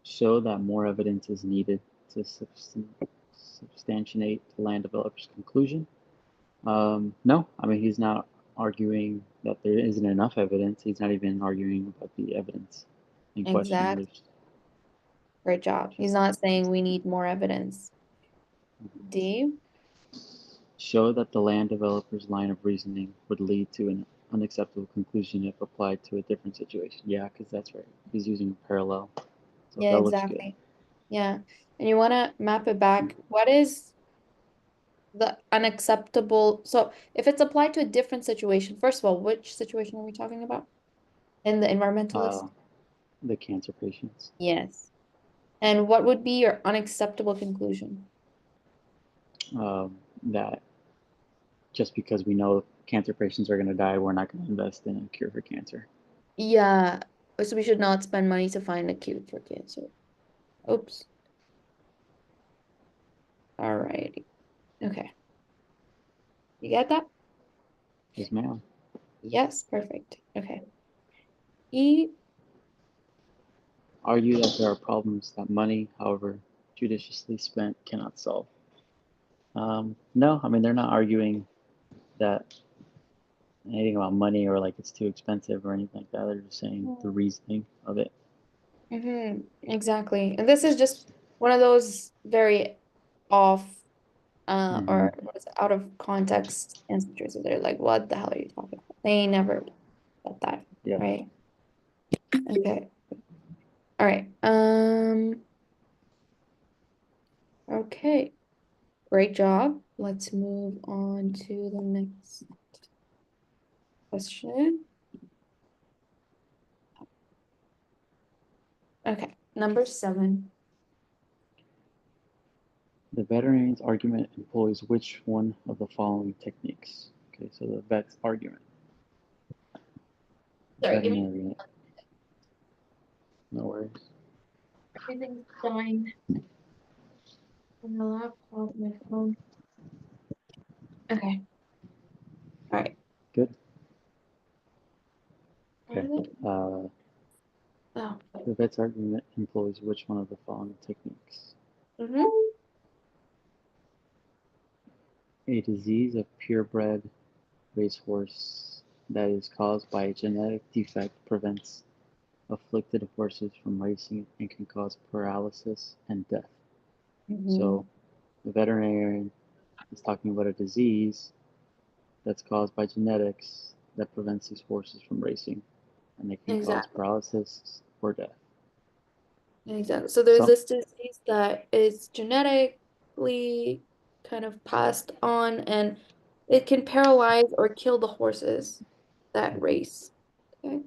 Show that more evidence is needed to substantiate the land developer's conclusion. No, I mean, he's not arguing that there isn't enough evidence. He's not even arguing about the evidence in question. Exactly. Great job. He's not saying we need more evidence. D. Show that the land developer's line of reasoning would lead to an unacceptable conclusion if applied to a different situation. Yeah, because that's right. He's using a parallel. So Yeah, that looks good. exactly. Yeah. And you want to map it back. What is the unacceptable? So if it's applied to a different situation, first of all, which situation are we talking about? In the environmentalist? Uh, the cancer patients. Yes. And what would be your unacceptable conclusion? That just because we know cancer patients are going to die, we're not going to invest in a cure for cancer. Yeah. So we should not spend money to find a cure for cancer. Oops. All righty. Okay. You get that? Yes, ma'am. Yes, perfect. Okay. E. Argue that there are problems that money, however judiciously spent, cannot solve. No, I mean, they're not arguing that anything about money or like it's too expensive or anything like that. They're just saying the reasoning of it. Exactly. And this is just one of those very off Hmm. or what is it, out of context answers. So they're like, what the hell are you talking about? They never said that, Yeah. right? Okay. All right. Okay. Great job. Let's move on to the next question. Okay. Number 7. The veterinarian's argument employs which one of the following techniques? Okay, so the vet's argument. Sorry, give me Veterinarian, no worries. everything's dying on the laptop, my phone. Okay. All right. Good. What Okay. is it? Uh, Oh. the vet's argument employs which one of the following techniques? Mm-hmm. A disease of purebred racehorse that is caused by a genetic defect prevents afflicted horses from racing and can cause paralysis and death. Mm-hmm. So the veterinarian is talking about a disease that's caused by genetics that prevents these horses from racing and they can cause Exactly. paralysis or death. Exactly. So there's So, this disease that is genetically kind of passed on, and it can paralyze or kill the horses that race. Okay.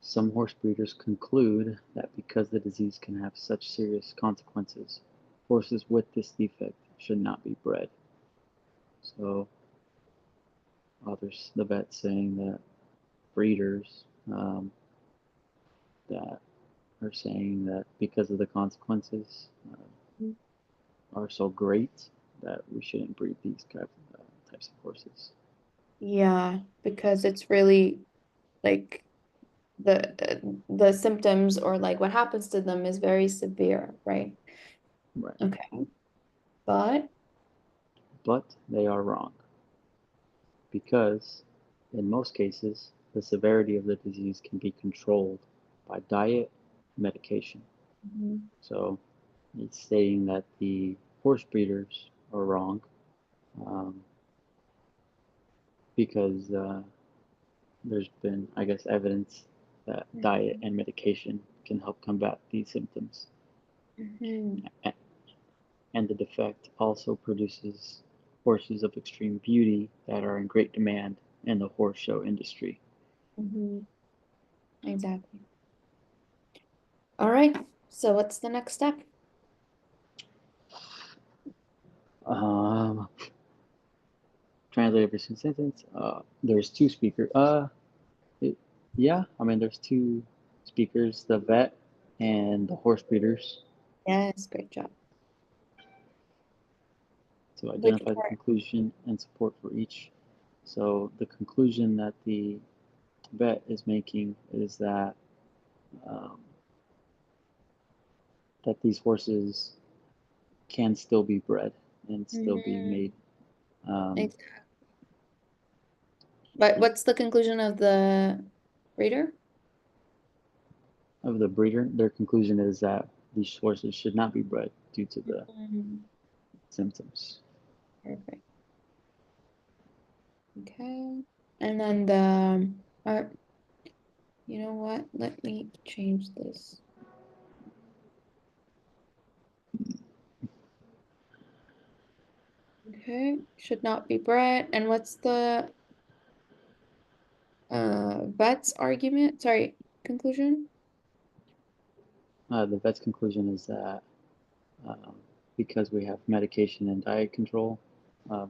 some horse breeders conclude that because the disease can have such serious consequences, horses with this defect should not be bred. So, others, the vet saying that breeders that are saying that because of the consequences are so great that we shouldn't breed these types of horses. Yeah, because it's really like the symptoms or like what happens to them is very severe, right? Right. Okay. But But they are wrong because in most cases, the severity of the disease can be controlled by diet, medication. Mhm. So it's stating that the horse breeders are wrong um, because there's been, I guess, evidence that diet and medication can help combat these symptoms. Mhm. And the defect also produces horses of extreme beauty that are in great demand in the horse show industry. Mhm. Exactly. All right. So what's the next step? Um, Translate every sentence. There's two speakers. Yeah, I mean, there's two speakers, the vet and the horse breeders. Yes, great job. To Which identify the part? conclusion and support for each. So the conclusion that the vet is making is um, that these horses can still be bred and still be Mhm. made. Um, But what's the conclusion of the reader? of the breeder, their conclusion is that these horses should not be bred due to the Mhm. symptoms. Perfect. Okay. And then the, you know what? Let me change this. Okay. Should not be bred. And what's the vet's argument? Sorry, conclusion? The vet's conclusion is that um, because we have medication and diet control,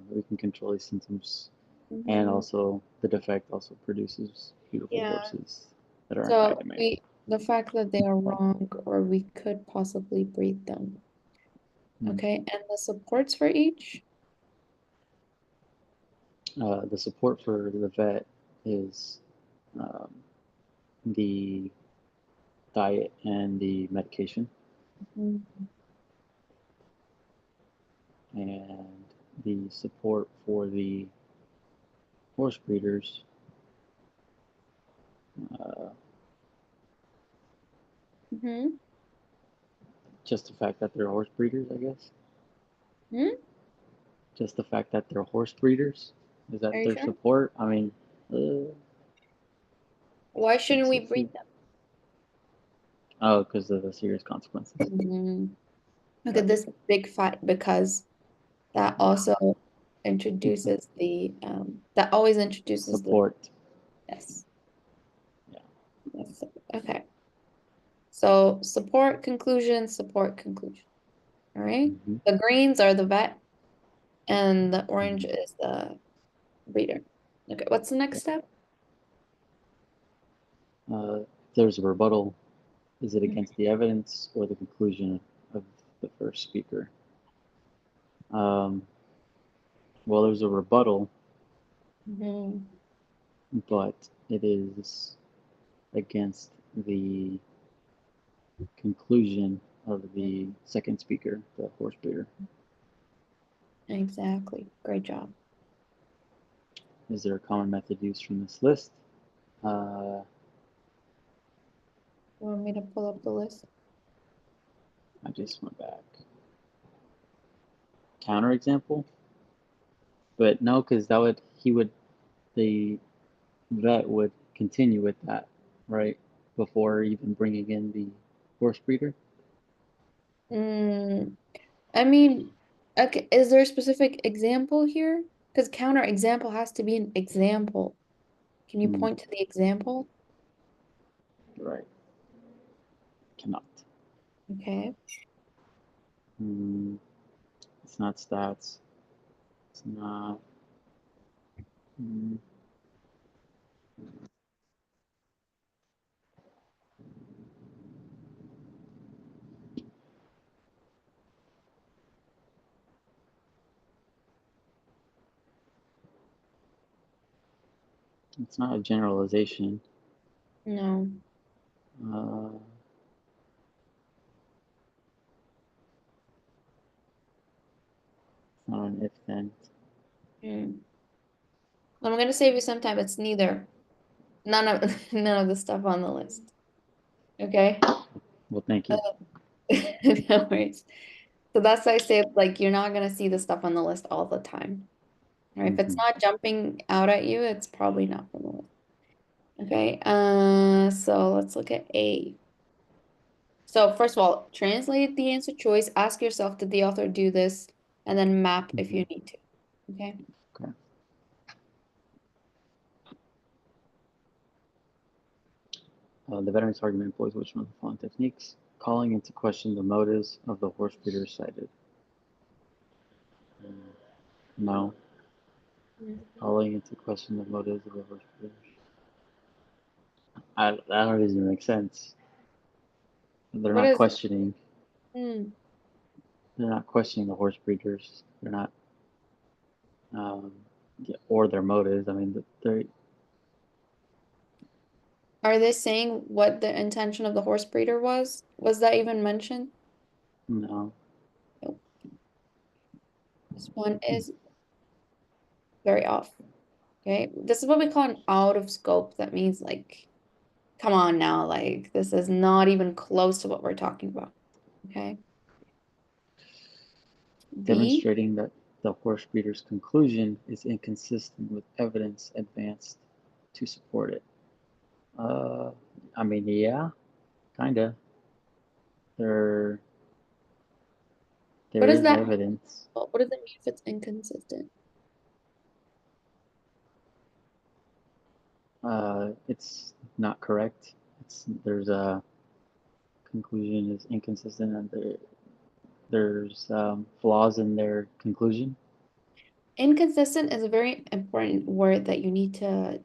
we can control these symptoms. And Mhm. also, the defect also produces beautiful Yeah. horses that are in high So demand. we the fact that they are wrong or we could possibly breed them. Mm. Okay. And the supports for each? The support for the vet is um, the diet and the medication, Mhm. and the support for the horse breeders, uh, Mhm. just the fact that they're horse breeders, I guess. Hmm? Just the fact that they're horse breeders, is Are that you their sure? support? I mean, uh, Why shouldn't we let's breed see. Oh, because of the serious consequences. them? Okay, Right. this big fight because that also introduces that always introduces the Support. yes. Yeah. Yes. Okay. So support, conclusion. All right. Mm-hmm. The greens are the vet and the orange Mm-hmm. is the breeder. Okay, what's the next step? If there's a rebuttal, is it against the evidence or the conclusion of the first speaker? Um, well, there's a rebuttal, Mhm. but it is against the conclusion of the second speaker, the horse breeder. Exactly. Great job. Is there a common method used from this list? Uh, You want me to pull up the list? I just went back. Counterexample? But no, because the vet would continue with that, right? Before even bringing in the horse breeder. Mm, I mean, okay, is there a specific example here? Because counter example has to be an example. Can you Hmm, point to the example? right. Cannot. Okay. Hmm, it's not stats. It's not. Hmm, it's not a generalization. No. Uh, it's not an if then. Mm. I'm gonna save you some time. It's neither. None of none of the stuff on the list. Okay. Well, thank Uh, you. no worries. So that's why I say like you're not gonna see the stuff on the list all the time. All right. If it's Hmm. not jumping out at you, it's probably not from the list. Okay. So let's look at A. So first of all, translate the answer choice, ask yourself, did the author do this? And then map if you need to. Okay. Okay. The veteran's argument employs which one of the following techniques? Calling into question the motives of the horse breeders cited. No. Calling into question the motives of the horse breeders. That don't even make sense. They're What not is questioning. hmm. They're not questioning the horse breeders. They're not, or their motives. I mean, they're Are they saying what the intention of the horse breeder was? Was that even mentioned? no. Nope. This one is very off. Okay. This is what we call an out of scope. That means like, come on now, like this is not even close to what we're talking about. Okay. B. Demonstrating that the horse breeder's conclusion is inconsistent with evidence advanced to support it. Uh, I mean, yeah, kinda. There, What there does is that mean? evidence. What does it mean if it's inconsistent? It's not correct. There's a conclusion is inconsistent, and there's flaws in their conclusion. Inconsistent is a very important word that you need to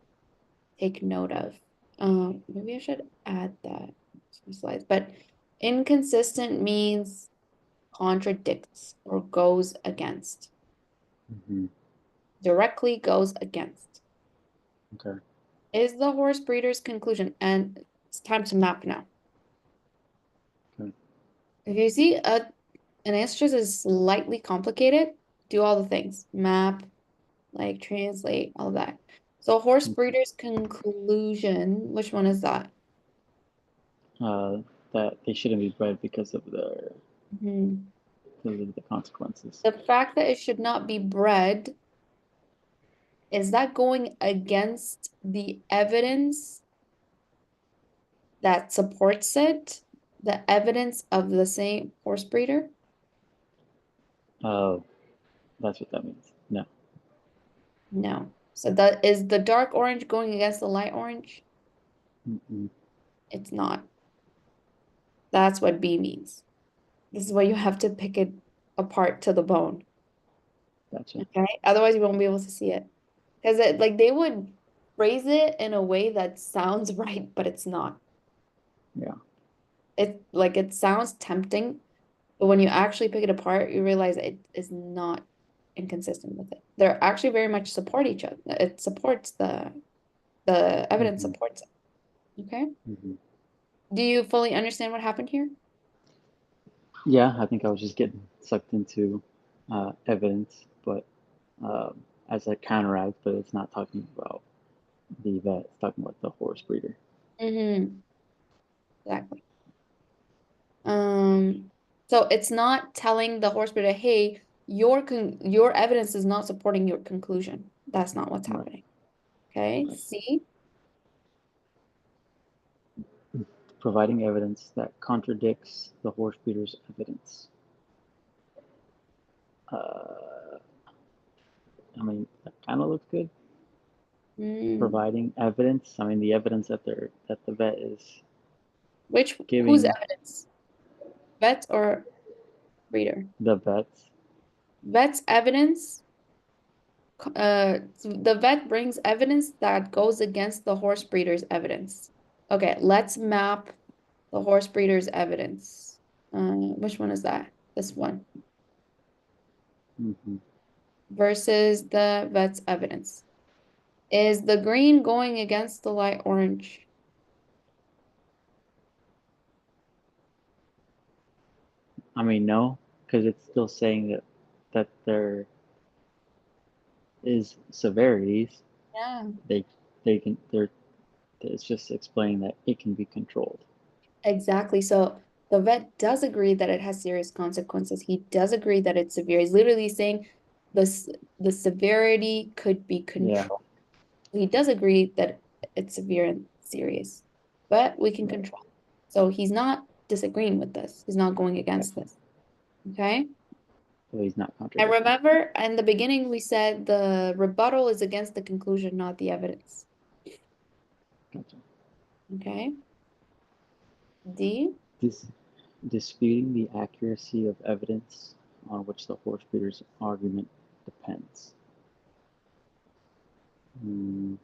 take note of. Maybe I should add that to the slides, but inconsistent means contradicts or goes against, Mm-hmm. directly goes against. Okay. Is the horse breeder's conclusion, and it's time to map now. Okay. If you see an answer choice is slightly complicated, do all the things. Map, like translate, all of that. So horse breeder's conclusion, which one is that? Uh, that they shouldn't be bred because of Mhm. the consequences. The fact that it should not be bred, is that going against the evidence that supports it? The evidence of the same horse breeder? Oh, that's what that means. No. No. So that is the dark orange going against the light orange? Mm-mm. It's not. That's what B means. This is why you have to pick it apart to the bone. Gotcha. Okay. Otherwise, you won't be able to see it. Because it like they would phrase it in a way that sounds right, but it's not. Yeah. It like it sounds tempting, but when you actually pick it apart, you realize it is not inconsistent with it. They're actually very much support each other. It supports the evidence Mm-hmm. supports it. Okay. Mm-hmm. Do you fully understand what happened here? Yeah, I think I was just getting sucked into evidence, but as a counteract, but it's not talking about the vet, it's talking about the horse breeder. Mm-hmm. Exactly. Um, so it's not telling the horse breeder, hey, your evidence is not supporting your conclusion. That's not what's Right. happening. Okay. Right. See? Providing evidence that contradicts the horse breeder's evidence. Uh, I mean, that kind of looks good. Mm. Providing evidence. I mean, the evidence that the vet is Whose giving evidence? Vet or breeder? the vets. Vet's evidence, the vet brings evidence that goes against the horse breeder's evidence. Okay, let's map the horse breeder's evidence. Which one is that? This one. Mm-hmm. Versus the vet's evidence. Is the green going against the light orange? I mean, no, because it's still saying that there is severities. Yeah. They can they're it's just explaining that it can be controlled. Exactly. So the vet does agree that it has serious consequences. He does agree that it's severe. He's literally saying this the severity could be Yeah. controlled. He does agree that it's severe and serious, but we can Right. control. So he's not disagreeing with this. He's not going against Gotcha. this. Okay? So he's not And contradicting. remember, in the beginning, we said the rebuttal is against the conclusion, not the evidence. Gotcha. Okay? D. Dis- Disputing the accuracy of evidence on which the horse breeder's argument depends. Hmm.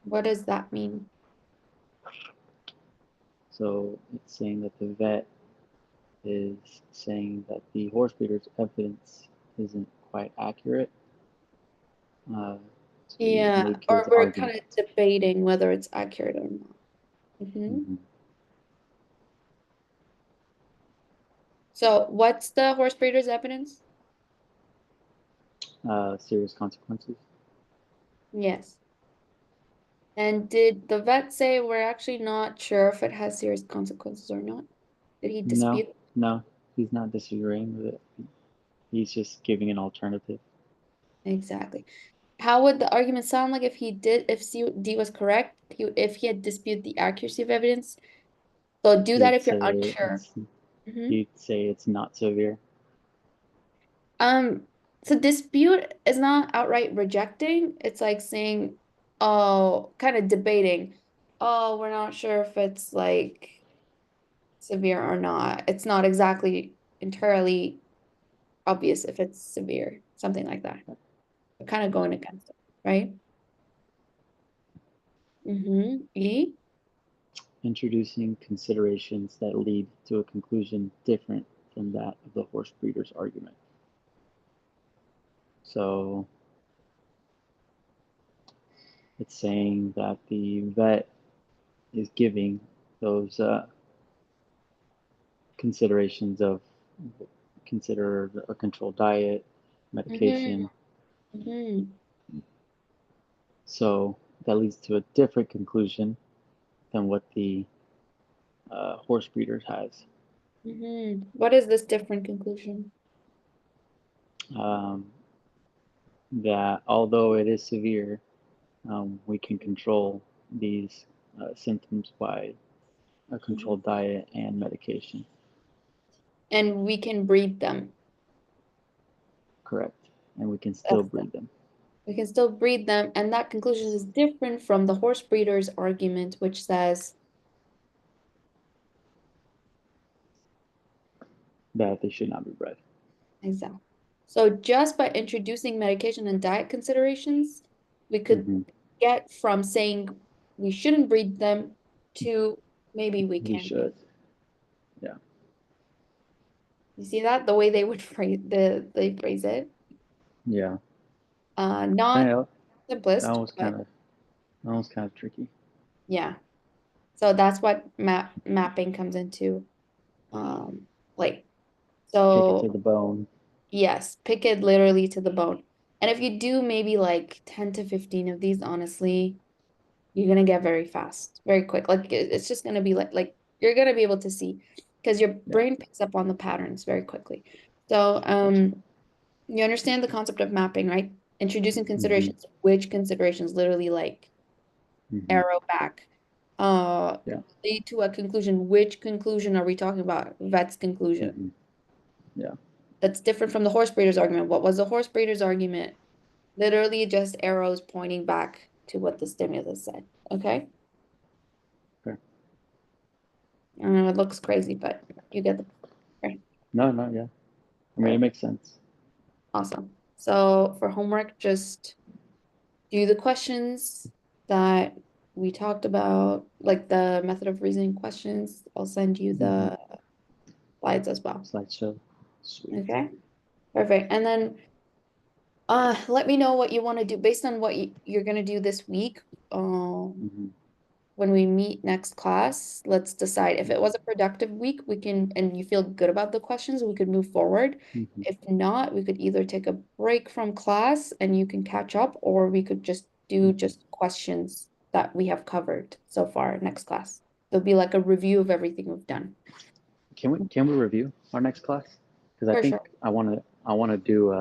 What does that mean? So it's saying that the vet is saying that the horse breeder's evidence isn't quite accurate uh, to Yeah, make his or we're argument. kind of debating whether it's accurate or not. Mm-hmm. So what's the horse breeder's evidence? Serious consequences. Yes. And did the vet say we're actually not sure if it has serious consequences or not? Did he No, dispute? no, he's not disagreeing with it. He's just giving an alternative. Exactly. How would the argument sound like if he did, if D was correct, if he had disputed the accuracy of evidence? So do that He'd if you're say unsure. it's Mhm. he'd say it's not severe. Um, so dispute is not outright rejecting. It's like saying, oh, kind of debating. Oh, we're not sure if it's like severe or not. It's not exactly entirely obvious if it's severe, something like that. Kind of going against it, right? E. Introducing considerations that lead to a conclusion different from that of the horse breeder's argument. So it's saying that the vet is giving those considerations of consider a controlled diet, Mm-hmm. medication. Mm-hmm. So that leads to a different conclusion than what the horse breeder has. Mm-hmm. What is this different conclusion? Um, that although it is severe, we can control these symptoms by a Mhm. controlled diet and medication. And we can breed them. Correct. And we can still That's breed them. We can still breed them, and that conclusion is different from the horse breeder's argument, which says That they should not be bred. exactly. So just by introducing medication and diet considerations, we could Mm-hmm. get from saying we shouldn't breed them to maybe we We can breed. should. Yeah. You see that? The way they would phrase they phrase it. Yeah. Not That, that simplest, was but kind of that was kind of tricky. yeah. So that's what mapping comes into. Like Take it to so the bone. yes, pick it literally to the bone. And if you do maybe like 10 to 15 of these, honestly, you're gonna get very fast, very quick. Like it's just gonna be like you're gonna be able to see because your Yeah. brain picks up on the patterns very quickly. So Gotcha. you understand the concept of mapping, right? Introducing Mm-hmm. considerations, which considerations literally like Mm-hmm. arrow back uh Yeah. lead to a conclusion. Which conclusion are we talking about? Vet's conclusion. Mm-hmm. Yeah. That's different from the horse breeder's argument. What was the horse breeder's argument? Literally just arrows pointing back to what the stimulus said. Okay. Fair. I know it looks crazy, but you get the point. No, no, yeah. I mean, it Perfect. makes sense. Awesome. So for homework, just do the questions that we talked about, like the method of reasoning questions. I'll send you Mm-hmm. the slides as well. Slideshow. Sweet. Okay. Perfect. And then let me know what you want to do based on what you're gonna do this week. Mm-hmm. When we meet next class, let's decide if it was a productive week, we can, and you feel good about the questions, we could move forward. Mm-hmm. If not, we could either take a break from class and you can catch up, or we could just do Mm-hmm. just questions that we have covered so far next class. There'll be like a review of everything we've done. Can we review our next class? Because I For think sure. I want to do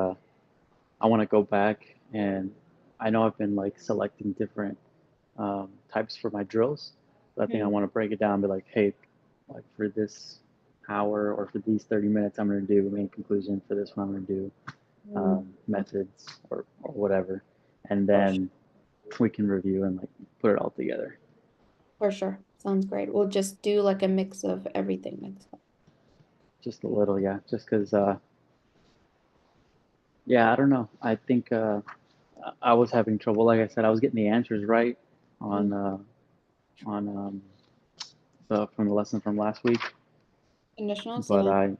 I want to go back, and I know I've been like selecting different types for my drills. So I think I want to break it down and be like, hey, like for this hour or for these 30 minutes, I'm going to do main conclusion. For this one, I'm going to do methods or whatever. And For sure. then we can review and like put it all together. For sure. Sounds great. We'll just do like a mix of everything next time. Just a little, yeah. Just because, yeah, I don't know. I think I was having trouble. Like I said, I was getting the answers right on on from the lesson from last week, Conditionals, but yeah. I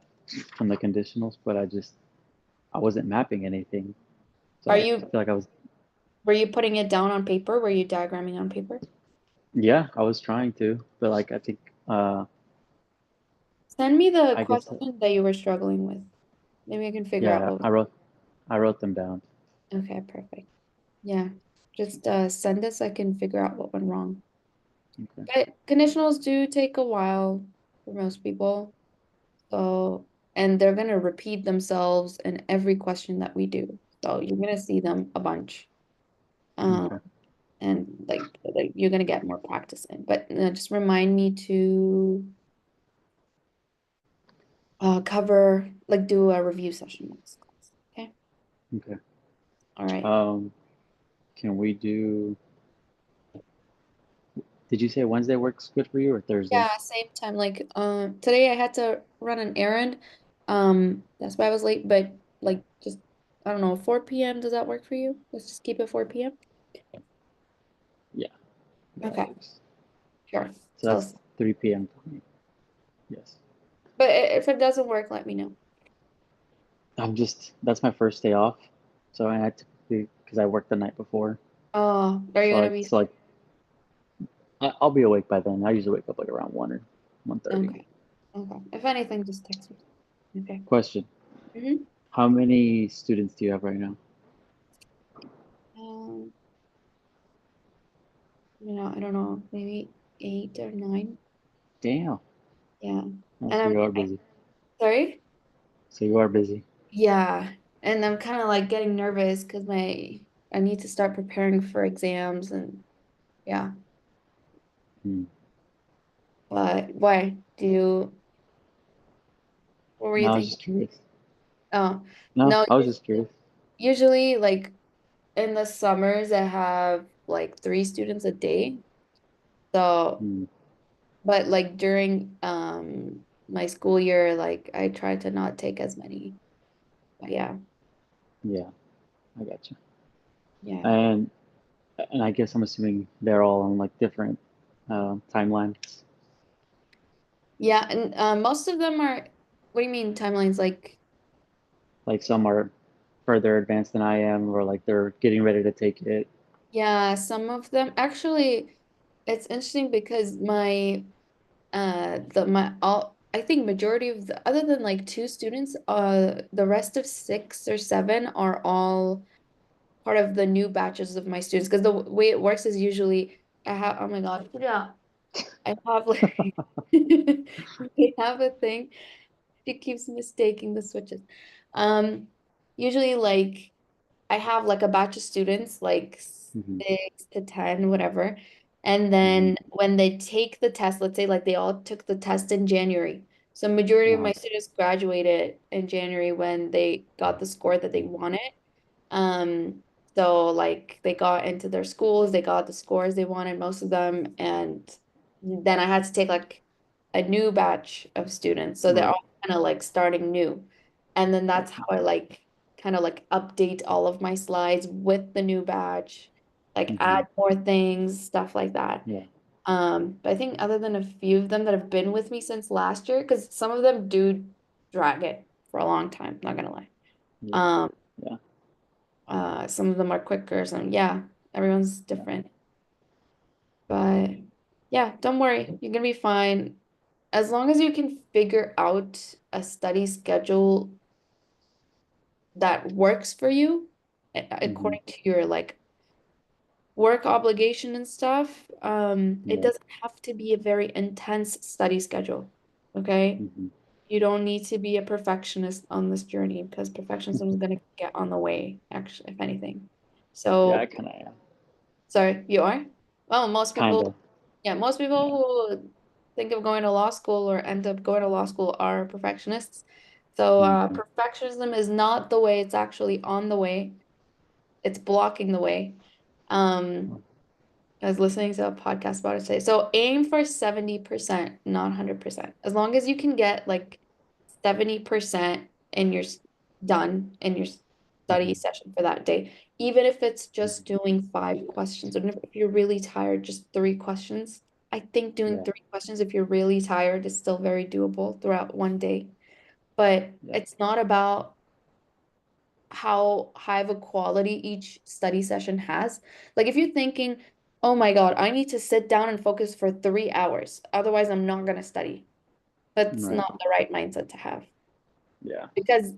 from the conditionals, but I wasn't mapping anything. So Are I you, feel like I was, were you putting it down on paper? Were you diagramming on paper? yeah, I was trying to, but like I think, Send me the I guess, question that you were struggling with. Maybe I can figure out yeah, what. I wrote them down. Okay, perfect. Yeah. Just send us, I can figure out what went wrong. Okay. But conditionals do take a while for most people. So, and they're gonna repeat themselves in every question that we do. So you're gonna see them a bunch. Um, Okay. and like you're gonna get more practice in. But just remind me to cover, like do a review session next class. Okay. Okay. All right. Um, can we do? Did you say Wednesday works good for you or Thursday? Yeah, same time. Like today I had to run an errand. That's why I was late, but like just I don't know, 4 p.m. Does that work for you? Let's just keep it 4 p.m. Yeah, that Okay, works. sure. So So, that's 3 p.m. for me. Yes. but if it doesn't work, let me know. That's my first day off. So I had to, because I worked the night before. Oh, are you So gonna like, be so like, I'll be awake by then. I usually wake up like around 1 or 1:30. okay? Okay. If anything, just text me. Okay. Question. Mm-hmm. How many students do you have right now? Um, I don't know, maybe 8 or 9. Damn. Yeah. Oh, And so I'm you are busy. sorry? So you are busy. Yeah. And I'm kind of like getting nervous because I need to start preparing for exams and yeah. Hmm. But why? What were you No, I was thinking? just curious. Oh, No, no, I was just curious. usually like in the summers I have like 3 students a day. So, Hmm. but like during my school year, like I try to not take as many. But yeah. Yeah, I got you. Yeah. And I guess I'm assuming they're all on like different timelines. Yeah, and most of them are, what do you mean timelines? Like, Like some are further advanced than I am, or like they're getting ready to take it. yeah, some of them actually, it's interesting because my all I think majority of the other than like 2 students, the rest of 6 or 7 are all part of the new batches of my students. Because the way it works is usually I have, oh my God, yeah, I have like we have a thing. She keeps mistaking the switches. Um, Usually like I have like a batch of students, like Hmm. 6 to 10, whatever. And Hmm. then when they take the test, let's say like they all took the test in January. So majority of Uh-huh. my students graduated in January when they got the score that they wanted. Um, so like they got into their schools, they got the scores they wanted, most of them, and then I had to take like a new batch of students. So they're Right. all kind of like starting new. And then that's how I like kind of like update all of my slides with the new batch, like Hmm. add more things, stuff like that. Yeah. But I think other than a few of them that have been with me since last year, because some of them do drag it for a long time, not gonna lie. Yeah. Um, Yeah. some of them are quicker, some yeah, everyone's Yeah. different. But yeah, don't worry, you're gonna be fine. As long as you can figure out a study schedule that works for you Hmm. according to your like work obligation and stuff, it Yeah. doesn't have to be a very intense study schedule. Okay? Hmm. You don't need to be a perfectionist on this journey because perfectionism is gonna get on the way, actually, if anything. Yeah, I So, kind of am. sorry, you are? Well, most Kind people, of. Yeah, most people who think of going to law school or end up going to law school are perfectionists. So Hmm. perfectionism is not the way, it's actually on the way. It's blocking the way. Um, I was listening to a podcast about it today. So aim for 70%, not 100%. As long as you can get like 70% in your done in your study Hmm. session for that day, even if it's just Hmm. doing 5 questions, or if you're really tired, just 3 questions. I think doing Yeah, 3 questions if you're really tired is still very doable throughout one day. But yeah. it's not about how high of a quality each study session has. Like if you're thinking, oh my God, I need to sit down and focus for 3 hours, otherwise I'm not going to study. That's Right. not the right mindset to have. Yeah. Because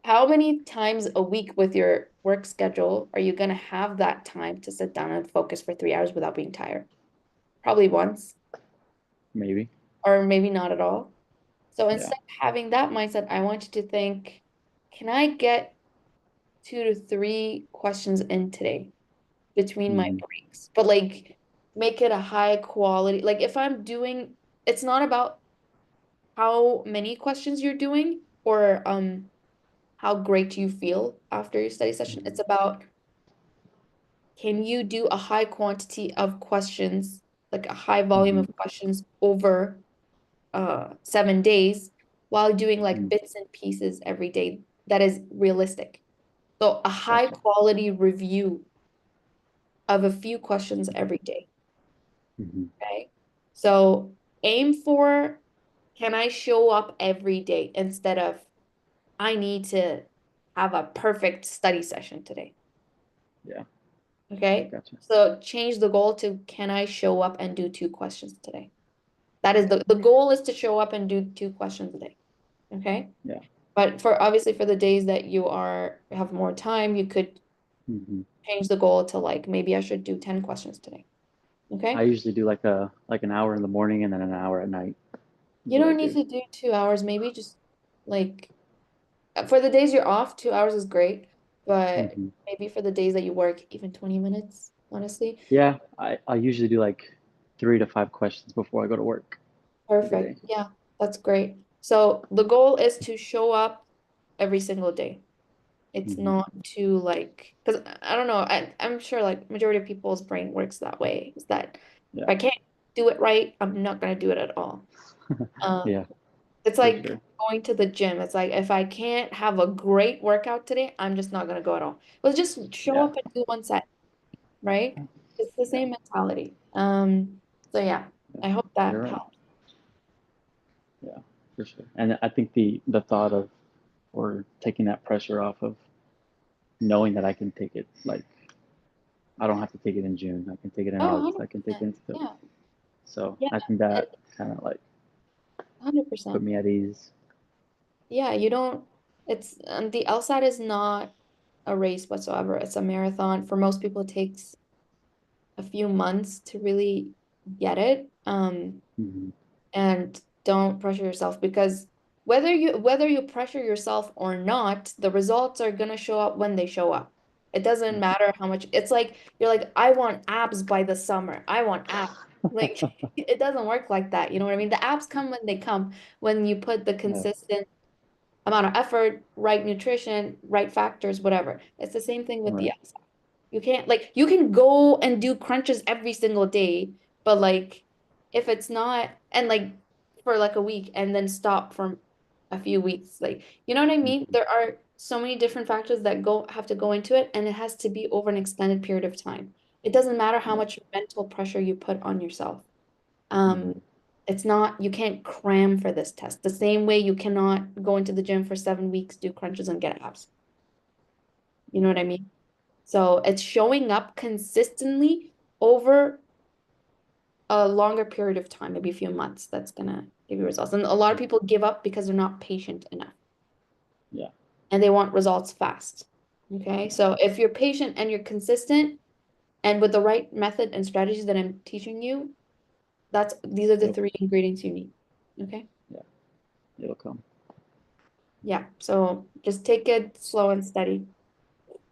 how many times a week with your work schedule are you going to have that time to sit down and focus for 3 hours without being tired? Probably once, Maybe. or maybe not at all. So Yeah. instead of having that mindset, I want you to think, can I get 2 to 3 questions in today between my Hmm. breaks? But like make it a high quality. Like if I'm doing, it's not about how many questions you're doing or how great you feel after your study session. Hmm. It's about, can you do a high quantity of questions, like a high volume Hmm. of questions over 7 days while doing like Hmm. bits and pieces every day that is realistic. So a high Gotcha. quality review of a few questions every day. Hmm. Okay. So aim for, can I show up every day instead of I need to have a perfect study session today. Yeah. Okay. Gotcha. So change the goal to, can I show up and do 2 questions today? That is the goal is to show up and do 2 questions a day. Okay. Yeah. But for obviously for the days that you are have more time, you could Hmm. change the goal to like maybe I should do 10 questions today. I Okay. usually do like an hour in the morning and then an hour at night is You what I don't need do. to do 2 hours, maybe just like for the days you're off, 2 hours is great. But Hmm. maybe for the days that you work, even 20 minutes, honestly. Yeah, I usually do like 3 to 5 questions before I go to work every day. Perfect. Yeah, that's great. So the goal is to show up every single day. It's Hmm. not to like, because I don't know, I'm sure like majority of people's brain works that way, is that if Yeah. I can't do it right, I'm not gonna do it at all. Yeah, It's for like sure. going to the gym. It's like if I can't have a great workout today, I'm just not gonna go at all. Well, just show Yeah. up and do one set, right? It's the Yeah. same mentality. So yeah, Yeah. I hope that You're right. helps. Yeah, for sure. And I think the thought of or taking that pressure off of knowing that I can take it like I don't have to take it in June. I can take it in Oh, August. I can take it 100%. in September. Yeah. So Yeah, I think that kind of like 100%. put me at ease. Yeah, you don't, it's the LSAT is not a race whatsoever. It's a marathon. For most people, it takes a few months to really get it. Hmm. And don't pressure yourself because whether you pressure yourself or not, the results are gonna show up when they show up. It doesn't matter how much. It's like you're like, I want abs by the summer. I want abs. Like it doesn't work like that. You know what I mean? The abs come when they come, when you put the Yeah. consistent amount of effort, right nutrition, right factors, whatever. It's the same thing with the Right. exercise. You can't like you can go and do crunches every single day, but like if it's not and like for like a week and then stop for a few weeks, like you know what I mean? Hmm. There are so many different factors that go have to go into it, and it has to be over an extended period of time. It doesn't matter how Yeah. much mental pressure you put on yourself. Um, Hmm. it's not, you can't cram for this test. The same way you cannot go into the gym for 7 weeks, do crunches and get abs. You know what I mean? So it's showing up consistently over a longer period of time, maybe a few months, that's gonna give you results. And a lot of people give up because they're not patient enough Yeah. and they want results fast. Okay, Yeah. so if you're patient and you're consistent and with the right method and strategies that I'm teaching you, that's these are the It'll, 3 ingredients you need. Okay. yeah. It'll come. Yeah, so just take it slow and steady.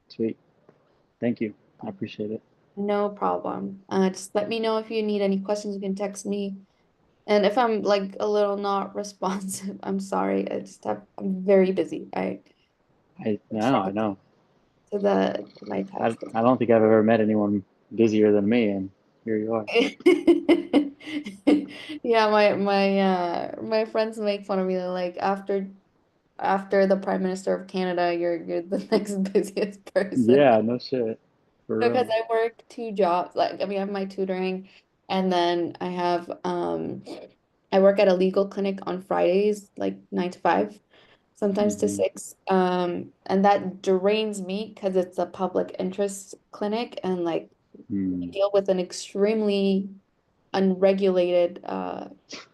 Sweet. Thank you. I appreciate it. No problem. Just let me know if you need any questions. You can text me. And if I'm like a little not responsive, I'm sorry. I'm very busy. I I know, I shout know. to the my I, text. I don't think I've ever met anyone busier than me, and here you are. Yeah, my friends make fun of me. They're like after the Prime Minister of Canada, you're the next busiest person. Yeah, no shit. For Because real. I work two jobs. Like I mean, I have my tutoring and then I work at a legal clinic on Fridays, like 9 to 5, sometimes to Hmm. 6. And that drains me because it's a public interest clinic and like I Mm. deal with an extremely unregulated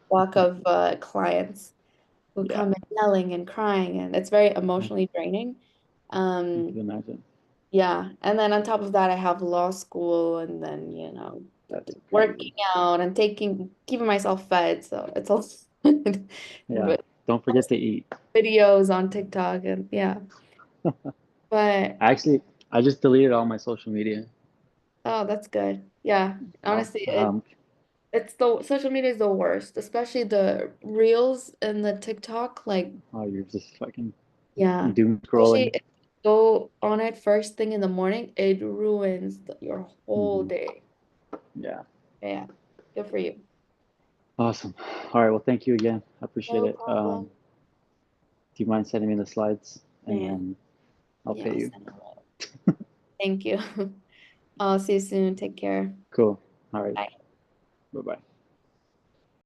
block of clients who Yeah, come in yelling and crying, and it's very I, emotionally draining. I can Um, imagine. yeah, and then on top of that, I have law school, and then That's working crazy. out and keeping myself fed. So it's all Yeah, but don't forget to eat. videos on TikTok and yeah. But Actually, I just deleted all my social media. oh, that's good. Yeah, Oh, honestly, it's the social media is the worst, especially the reels and the TikTok. Like, oh, you're just fucking yeah, doom especially scrolling. if you go on it first thing in the morning, it ruins your whole Hmm. day. Yeah, Yeah, good for you. awesome. All right, well, thank you again. I appreciate No it. problem. Do you mind sending me the slides and Yeah, then I'll yeah, pay I'll you? send it. Thank you. I'll see you soon. Take care. Cool. All right. Bye. Bye bye.